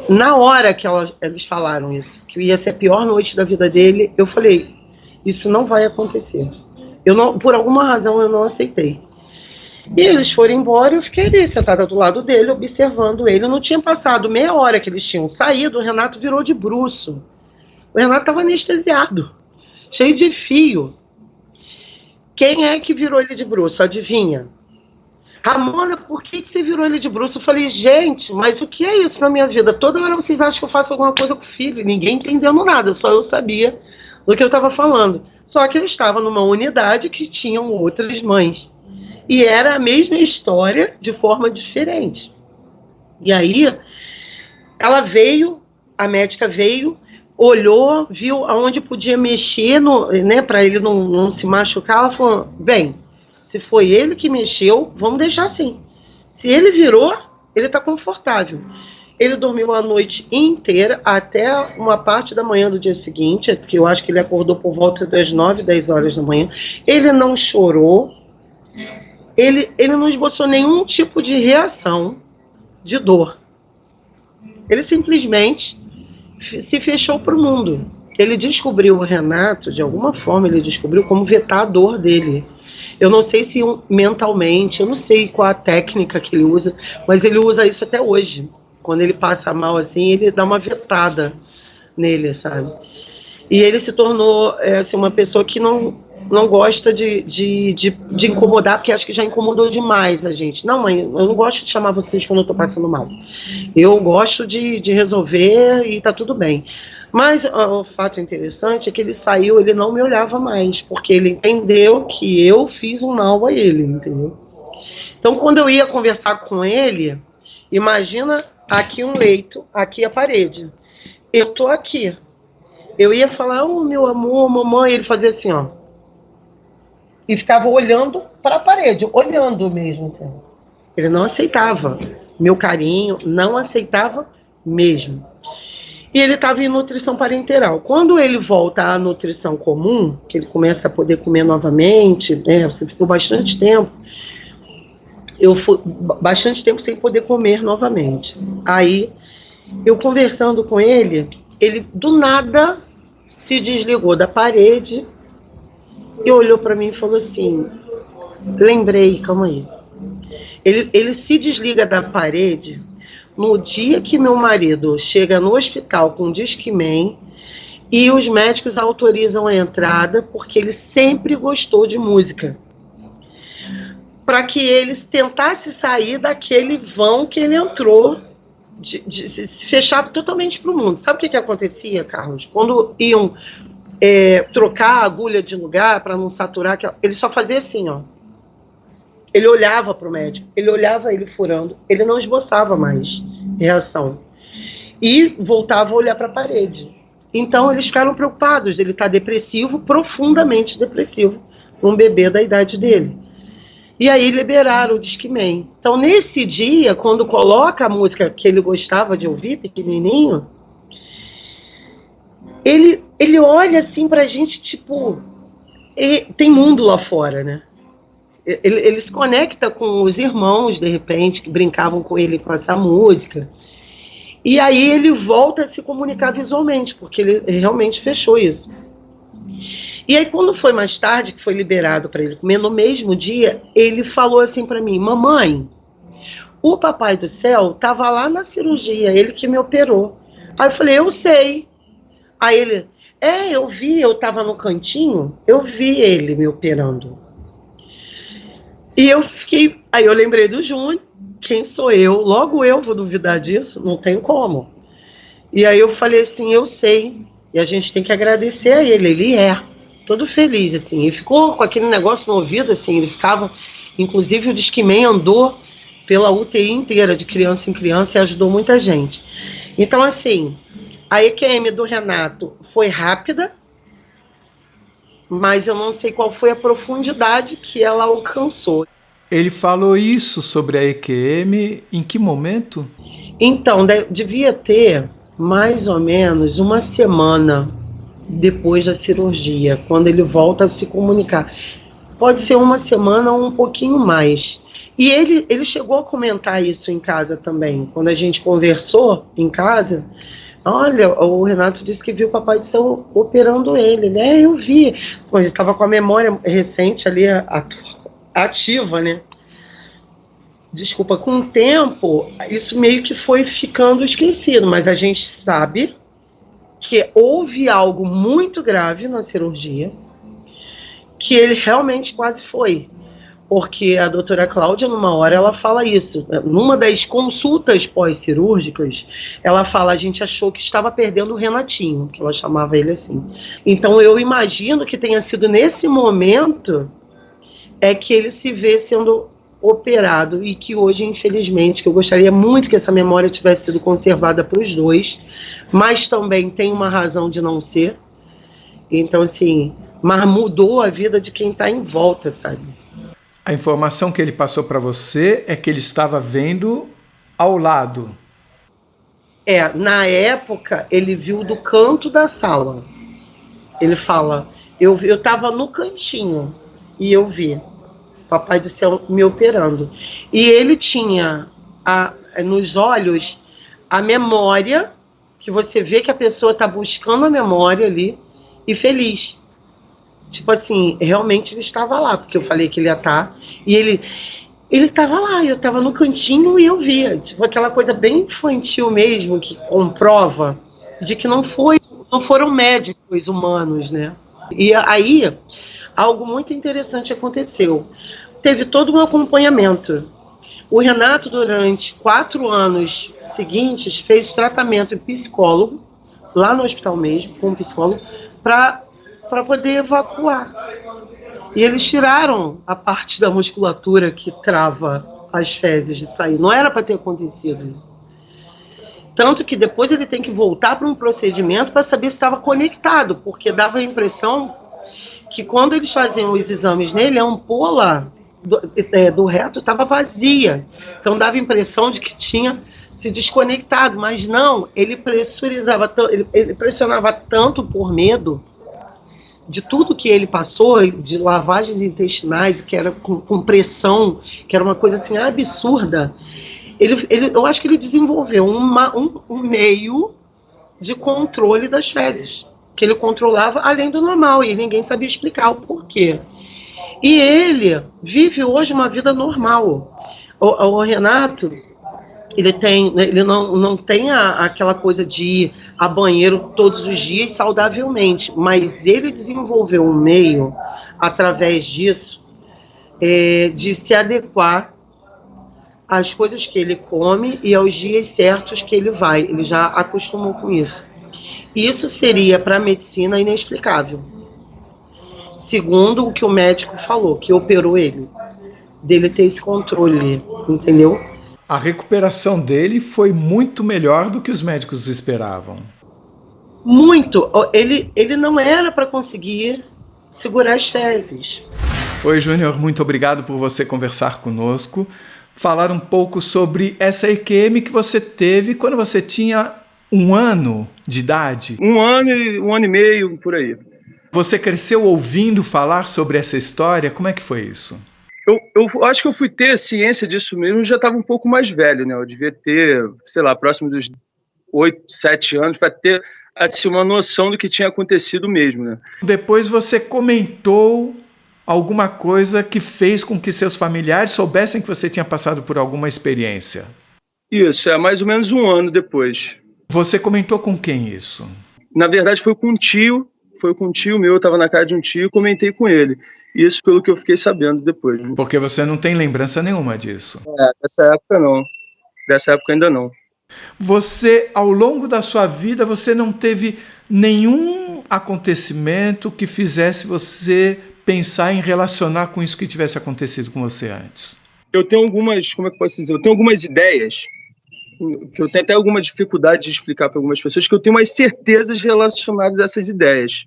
Na hora que eles falaram isso, que ia ser a pior noite da vida dele, eu falei, isso não vai acontecer. Por alguma razão eu não aceitei. E eles foram embora e eu fiquei ali, sentada do lado dele, observando ele. Não tinha passado meia hora que eles tinham saído, o Renato virou de bruço. O Renato estava anestesiado, cheio de fio. Quem é que virou ele de bruço? Adivinha? Ramona, por que você virou ele de bruço? Eu falei, gente, mas o que é isso na minha vida? Toda hora vocês acham que eu faço alguma coisa com o filho. Ninguém entendendo nada, só eu sabia do que eu estava falando. Só que eu estava numa unidade que tinham outras mães. E era a mesma história de forma diferente. E aí, a médica veio, olhou, viu aonde podia mexer, para ele não se machucar. Ela falou, bem, se foi ele que mexeu, vamos deixar assim. Se ele virou, ele está confortável. Ele dormiu a noite inteira, até uma parte da manhã do dia seguinte, que eu acho que ele acordou por volta das 9, 10 horas da manhã. Ele não chorou, ele não esboçou nenhum tipo de reação de dor. Ele simplesmente se fechou para o mundo. Ele descobriu, o Renato, de alguma forma, ele descobriu como vetar a dor dele. Eu não sei se mentalmente, eu não sei qual a técnica que ele usa, mas ele usa isso até hoje. Quando ele passa mal assim, ele dá uma vetada nele, sabe? E ele se tornou assim, uma pessoa que não gosta de incomodar, porque acho que já incomodou demais a gente. Não, mãe, eu não gosto de chamar vocês quando eu tô passando mal. Eu gosto de resolver e tá tudo bem. Mas o fato interessante é que ele saiu, ele não me olhava mais, porque ele entendeu que eu fiz um mal a ele, entendeu? Então, quando eu ia conversar com ele, imagina aqui um leito, aqui a parede. Eu tô aqui. Eu ia falar, oh, meu amor, mamãe, ele fazia assim, ó. E ficava olhando para a parede, olhando mesmo. Entendeu? Ele não aceitava meu carinho, não aceitava mesmo. E ele estava em nutrição parenteral. Quando ele volta à nutrição comum, que ele começa a poder comer novamente, você ficou bastante tempo, eu fui bastante tempo sem poder comer novamente. Aí, eu conversando com ele do nada se desligou da parede e olhou para mim e falou assim, lembrei, calma aí. Ele se desliga da parede no dia que meu marido chega no hospital com Discman e os médicos autorizam a entrada porque ele sempre gostou de música. Para que ele tentasse sair daquele vão que ele entrou, de se fechar totalmente para o mundo. Sabe o que acontecia, Carlos? Quando iam trocar a agulha de lugar para não saturar, ele só fazia assim, ó. Ele olhava para o médico, ele olhava ele furando, ele não esboçava mais reação. E voltava a olhar para a parede. Então eles ficaram preocupados, ele está depressivo, profundamente depressivo, um bebê da idade dele. E aí liberaram o Discman. Então nesse dia, quando coloca a música que ele gostava de ouvir, pequenininho, ele olha assim pra gente, tipo, tem mundo lá fora, né? Ele se conecta com os irmãos, de repente, que brincavam com ele com essa música. E aí ele volta a se comunicar visualmente, porque ele realmente fechou isso. E aí quando foi mais tarde, que foi liberado para ele comer, no mesmo dia, ele falou assim para mim, mamãe, o papai do céu estava lá na cirurgia, ele que me operou. Aí eu falei, eu sei. Aí ele, eu vi, eu estava no cantinho, eu vi ele me operando. E eu fiquei, aí eu lembrei do Júnior, quem sou eu? Logo eu vou duvidar disso? Não tenho como. E aí eu falei assim, eu sei, e a gente tem que agradecer a ele todo feliz, assim, e ficou com aquele negócio no ouvido, assim, ele ficava, inclusive o Discman andou pela UTI inteira, de criança em criança, e ajudou muita gente. Então, assim, a EQM do Renato foi rápida, mas eu não sei qual foi a profundidade que ela alcançou. Ele falou isso sobre a EQM em que momento? Então, devia ter mais ou menos uma semana depois da cirurgia, quando ele volta a se comunicar. Pode ser uma semana ou um pouquinho mais. E ele chegou a comentar isso em casa também. Quando a gente conversou em casa, olha, o Renato disse que viu o papai do céu operando ele, né? Eu vi. Pô, ele estava com a memória recente ali ativa, né? Desculpa, com o tempo, isso meio que foi ficando esquecido, mas a gente sabe que houve algo muito grave na cirurgia, que ele realmente quase foi. Porque a doutora Cláudia, numa hora, ela fala isso. Numa das consultas pós-cirúrgicas, ela fala, a gente achou que estava perdendo o Renatinho, que ela chamava ele assim. Então, eu imagino que tenha sido nesse momento que ele se vê sendo operado e que hoje, infelizmente, que eu gostaria muito que essa memória tivesse sido conservada para os dois, mas também tem uma razão de não ser. Então, assim, mas mudou a vida de quem está em volta, sabe? A informação que ele passou para você é que ele estava vendo ao lado. Na época, ele viu do canto da sala. Ele fala, eu estava no cantinho e eu vi Papai do Céu me operando. E ele tinha nos olhos a memória, que você vê que a pessoa está buscando a memória ali, e feliz. Tipo assim, realmente ele estava lá, porque eu falei que ele ia estar, e ele estava lá, eu estava no cantinho e eu via. Tipo aquela coisa bem infantil mesmo, que comprova de que não foram médicos humanos, né? E aí, algo muito interessante aconteceu. Teve todo um acompanhamento. O Renato, durante 4 anos seguintes, fez tratamento em psicólogo, lá no hospital mesmo, com um psicólogo, para poder evacuar. E eles tiraram a parte da musculatura que trava as fezes de sair. Não era para ter acontecido isso. Tanto que depois ele tem que voltar para um procedimento para saber se estava conectado, porque dava a impressão que quando eles faziam os exames nele, a ampola do reto estava vazia. Então dava a impressão de que tinha se desconectado, mas não, ele pressionava tanto por medo de tudo que ele passou, de lavagens intestinais, que era com pressão, que era uma coisa assim absurda. Eu acho que ele desenvolveu um meio de controle das fezes, que ele controlava além do normal, e ninguém sabia explicar o porquê. E ele vive hoje uma vida normal. O Renato, ele não tem aquela coisa de ir a banheiro todos os dias saudavelmente, mas ele desenvolveu um meio, através disso, de se adequar às coisas que ele come e aos dias certos que ele vai. Ele já acostumou com isso. Isso seria, para a medicina, inexplicável. Segundo o que o médico falou, que operou ele, dele ter esse controle, entendeu? A recuperação dele foi muito melhor do que os médicos esperavam. Muito. Ele não era para conseguir segurar as fezes. Oi, Júnior, muito obrigado por você conversar conosco. Falar um pouco sobre essa EQM que você teve quando você tinha 1 ano de idade. 1 ano e 1 ano e meio, por aí. Você cresceu ouvindo falar sobre essa história? Como é que foi isso? Eu acho que eu fui ter ciência disso mesmo, já estava um pouco mais velho, né? Eu devia ter, sei lá, próximo dos 8, 7 anos, para ter assim, uma noção do que tinha acontecido mesmo, né? Depois você comentou alguma coisa que fez com que seus familiares soubessem que você tinha passado por alguma experiência. Isso, mais ou menos 1 ano depois. Você comentou com quem isso? Na verdade foi com um tio meu, eu estava na casa de um tio e comentei com ele. Isso pelo que eu fiquei sabendo depois. Porque você não tem lembrança nenhuma disso. Dessa época não. Dessa época ainda não. Você, ao longo da sua vida, você não teve nenhum acontecimento que fizesse você pensar em relacionar com isso que tivesse acontecido com você antes? Eu tenho algumas, como é que eu posso dizer? Eu tenho algumas ideias que eu tenho até alguma dificuldade de explicar para algumas pessoas, que eu tenho umas certezas relacionadas a essas ideias.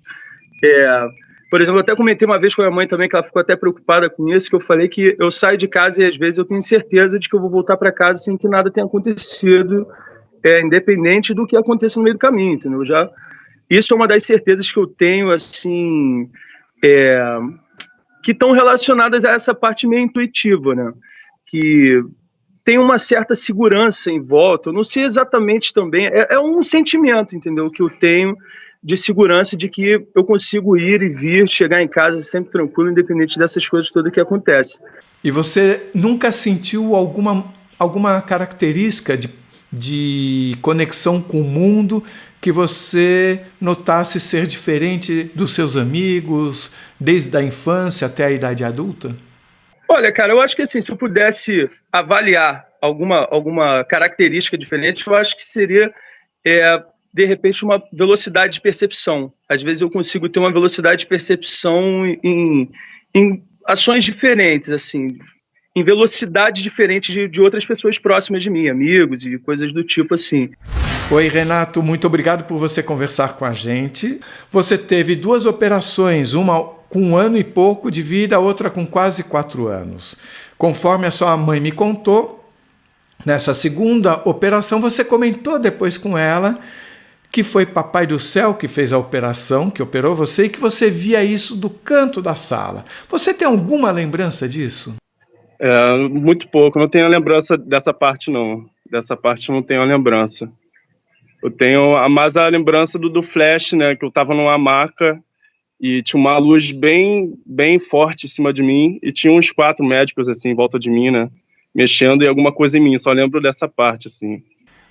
Por exemplo, eu até comentei uma vez com a minha mãe também, que ela ficou até preocupada com isso, que eu falei que eu saio de casa e às vezes eu tenho certeza de que eu vou voltar para casa sem que nada tenha acontecido, independente do que aconteça no meio do caminho, entendeu? Isso é uma das certezas que eu tenho, assim, que estão relacionadas a essa parte meio intuitiva, né? Que tem uma certa segurança em volta, eu não sei exatamente também, é um sentimento, entendeu, que eu tenho de segurança de que eu consigo ir e vir, chegar em casa sempre tranquilo, independente dessas coisas todas que acontecem. E você nunca sentiu alguma característica de conexão com o mundo que você notasse ser diferente dos seus amigos, desde a infância até a idade adulta? Olha, cara, eu acho que assim, se eu pudesse avaliar alguma característica diferente, eu acho que seria, de repente, uma velocidade de percepção. Às vezes eu consigo ter uma velocidade de percepção em ações diferentes, assim, em velocidades diferentes de outras pessoas próximas de mim, amigos e coisas do tipo assim. Oi, Renato, muito obrigado por você conversar com a gente. Você teve 2 operações, uma com 1 ano e pouco de vida, a outra com quase 4 anos. Conforme a sua mãe me contou, Nessa segunda operação, você comentou depois com ela que foi Papai do Céu que fez a operação, que operou você, e que você via isso do canto da sala. Você tem alguma lembrança disso? Muito pouco, não tenho a lembrança dessa parte, não. Dessa parte não tenho a lembrança. Eu tenho mais a lembrança do flash, né? Que eu estava numa maca e tinha uma luz bem, bem forte em cima de mim e tinha uns 4 médicos, assim, em volta de mim, né? Mexendo em alguma coisa em mim. Só lembro dessa parte, assim.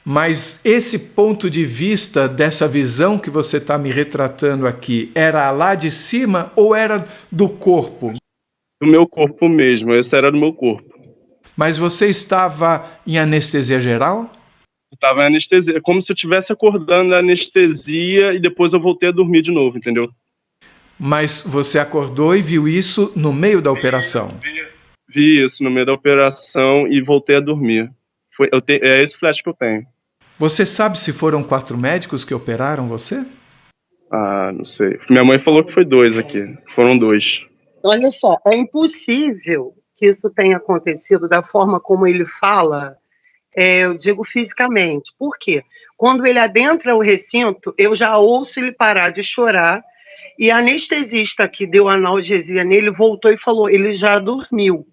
Mas esse ponto de vista dessa visão que você está me retratando aqui, era lá de cima ou era do corpo? Do meu corpo mesmo, esse era do meu corpo. Mas você estava em anestesia geral? Estava em anestesia, como se eu estivesse acordando na anestesia e depois eu voltei a dormir de novo, entendeu? Mas você acordou e viu isso no meio da operação? Vi isso no meio da operação e voltei a dormir. É esse flash que eu tenho. Você sabe se foram 4 médicos que operaram você? Ah, não sei. Minha mãe falou que foi 2 aqui. Foram 2. Olha só, é impossível que isso tenha acontecido da forma como ele fala, eu digo fisicamente. Por quê? Quando ele adentra o recinto, eu já ouço ele parar de chorar e a anestesista que deu analgesia nele voltou e falou, ele já dormiu.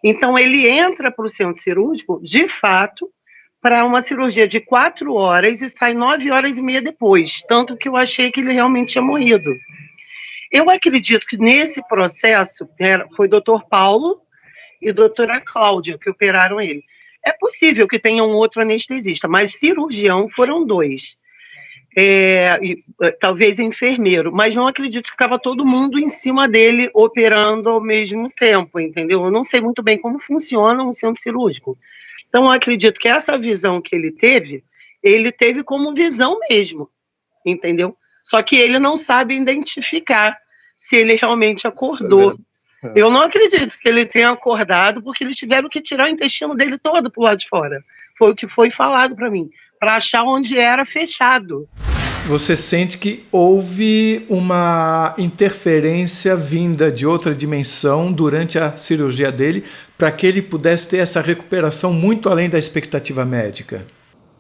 Então, ele entra para o centro cirúrgico, de fato, para uma cirurgia de 4 horas e sai 9h30 depois. Tanto que eu achei que ele realmente tinha morrido. Eu acredito que nesse processo foi o Dr. Paulo e a doutora Cláudia que operaram ele. É possível que tenha um outro anestesista, mas cirurgião foram 2. Talvez enfermeiro, mas não acredito que estava todo mundo em cima dele operando ao mesmo tempo, entendeu? Eu não sei muito bem como funciona um centro cirúrgico. Então, eu acredito que essa visão que ele teve como visão mesmo, entendeu? Só que ele não sabe identificar se ele realmente acordou. Eu não acredito que ele tenha acordado, porque eles tiveram que tirar o intestino dele todo pro lado de fora. Foi o que foi falado para mim, para achar onde era fechado. Você sente que houve uma interferência vinda de outra dimensão durante a cirurgia dele para que ele pudesse ter essa recuperação muito além da expectativa médica?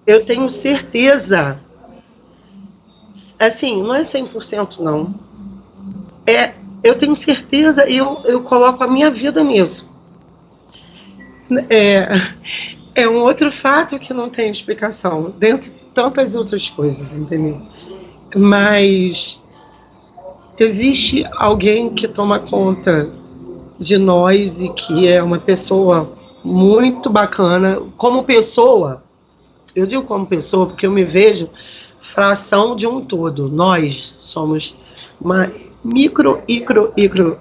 Eu tenho certeza. Assim, não é 100% não. Eu tenho certeza e eu coloco a minha vida nisso. É um outro fato que não tem explicação, dentro de tantas outras coisas, entendeu? Mas existe alguém que toma conta de nós e que é uma pessoa muito bacana. Como pessoa, eu digo como pessoa porque eu me vejo fração de um todo. Nós somos uma micro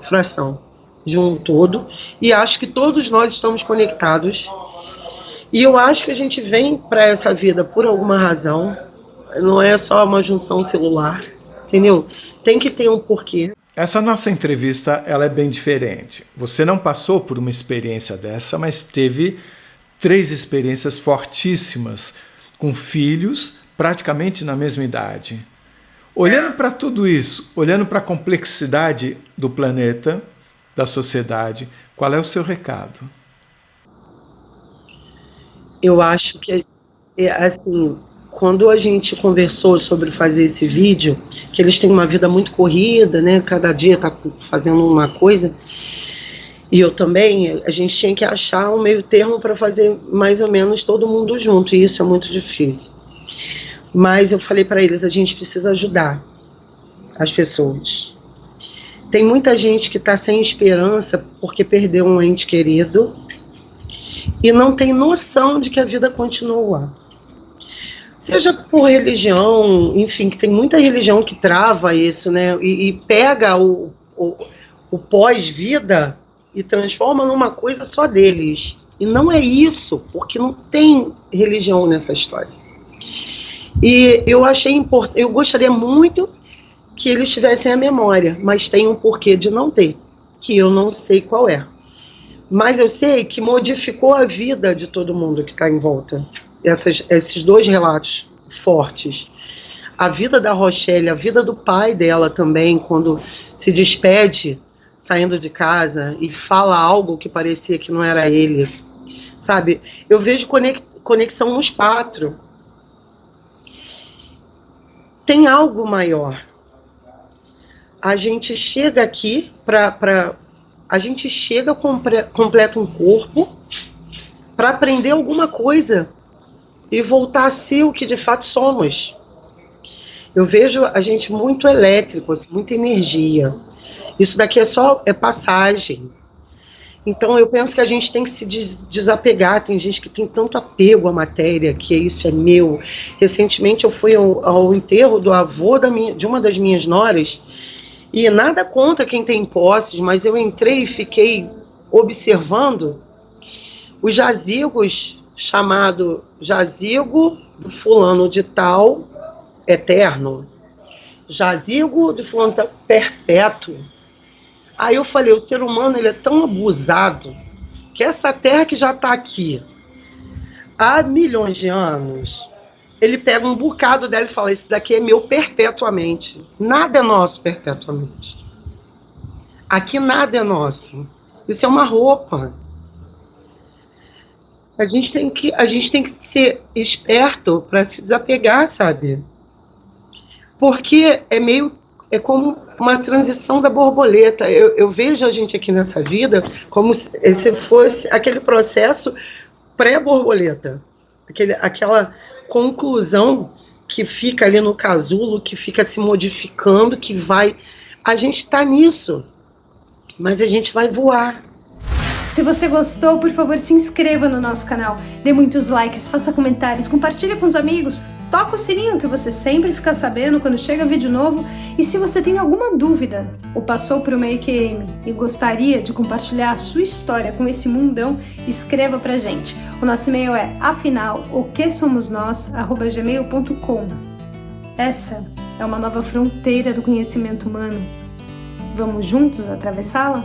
fração de um todo e acho que todos nós estamos conectados. E eu acho que a gente vem para essa vida por alguma razão, não é só uma junção celular, entendeu? Tem que ter um porquê. Essa nossa entrevista ela é bem diferente. Você não passou por uma experiência dessa, mas teve 3 experiências fortíssimas, com filhos praticamente na mesma idade. Olhando para tudo isso, olhando para a complexidade do planeta, da sociedade, qual é o seu recado? Eu acho que, assim, quando a gente conversou sobre fazer esse vídeo, que eles têm uma vida muito corrida, né? Cada dia está fazendo uma coisa, e eu também, a gente tinha que achar um meio termo para fazer mais ou menos todo mundo junto, e isso é muito difícil. Mas eu falei para eles, a gente precisa ajudar as pessoas. Tem muita gente que está sem esperança porque perdeu um ente querido e não tem noção de que a vida continua. Seja por religião, enfim, que tem muita religião que trava isso, né? E pega o pós-vida e transforma numa coisa só deles. E não é isso, porque não tem religião nessa história. E eu achei importante, eu gostaria muito que eles tivessem a memória, mas tem um porquê de não ter, que eu não sei qual é. Mas eu sei que modificou a vida de todo mundo que está em volta. Esses 2 relatos fortes. A vida da Rochelle, a vida do pai dela também, quando se despede, saindo de casa, e fala algo que parecia que não era ele. sabe? Eu vejo conexão nos 4. Tem algo maior. A gente chega aqui a gente chega, completa um corpo para aprender alguma coisa e voltar a ser o que de fato somos. Eu vejo a gente muito elétrico, muita energia. Isso daqui é passagem. Então eu penso que a gente tem que se desapegar. Tem gente que tem tanto apego à matéria, que isso é meu. Recentemente eu fui ao enterro do avô de uma das minhas noras, e nada contra quem tem posses, mas eu entrei e fiquei observando os jazigos, chamado jazigo do fulano de tal, eterno, jazigo do fulano de tal, perpétuo. Aí eu falei, o ser humano ele é tão abusado que essa terra que já está aqui há milhões de anos, ele pega um bocado dela e fala, isso daqui é meu perpetuamente. Nada é nosso perpetuamente. Aqui nada é nosso. Isso é uma roupa. A gente tem que ser esperto para se desapegar, sabe? Porque é como uma transição da borboleta. Eu vejo a gente aqui nessa vida como se fosse aquele processo pré-borboleta. Aquela conclusão que fica ali no casulo, que fica se modificando, que vai... A gente está nisso, mas a gente vai voar. Se você gostou, por favor, se inscreva no nosso canal, dê muitos likes, faça comentários, compartilhe com os amigos, toca o sininho que você sempre fica sabendo quando chega vídeo novo. E se você tem alguma dúvida ou passou por uma EQM e gostaria de compartilhar a sua história com esse mundão, escreva pra gente. O nosso e-mail é afinal.oquesomosnós@gmail.com. Essa é uma nova fronteira do conhecimento humano. Vamos juntos atravessá-la?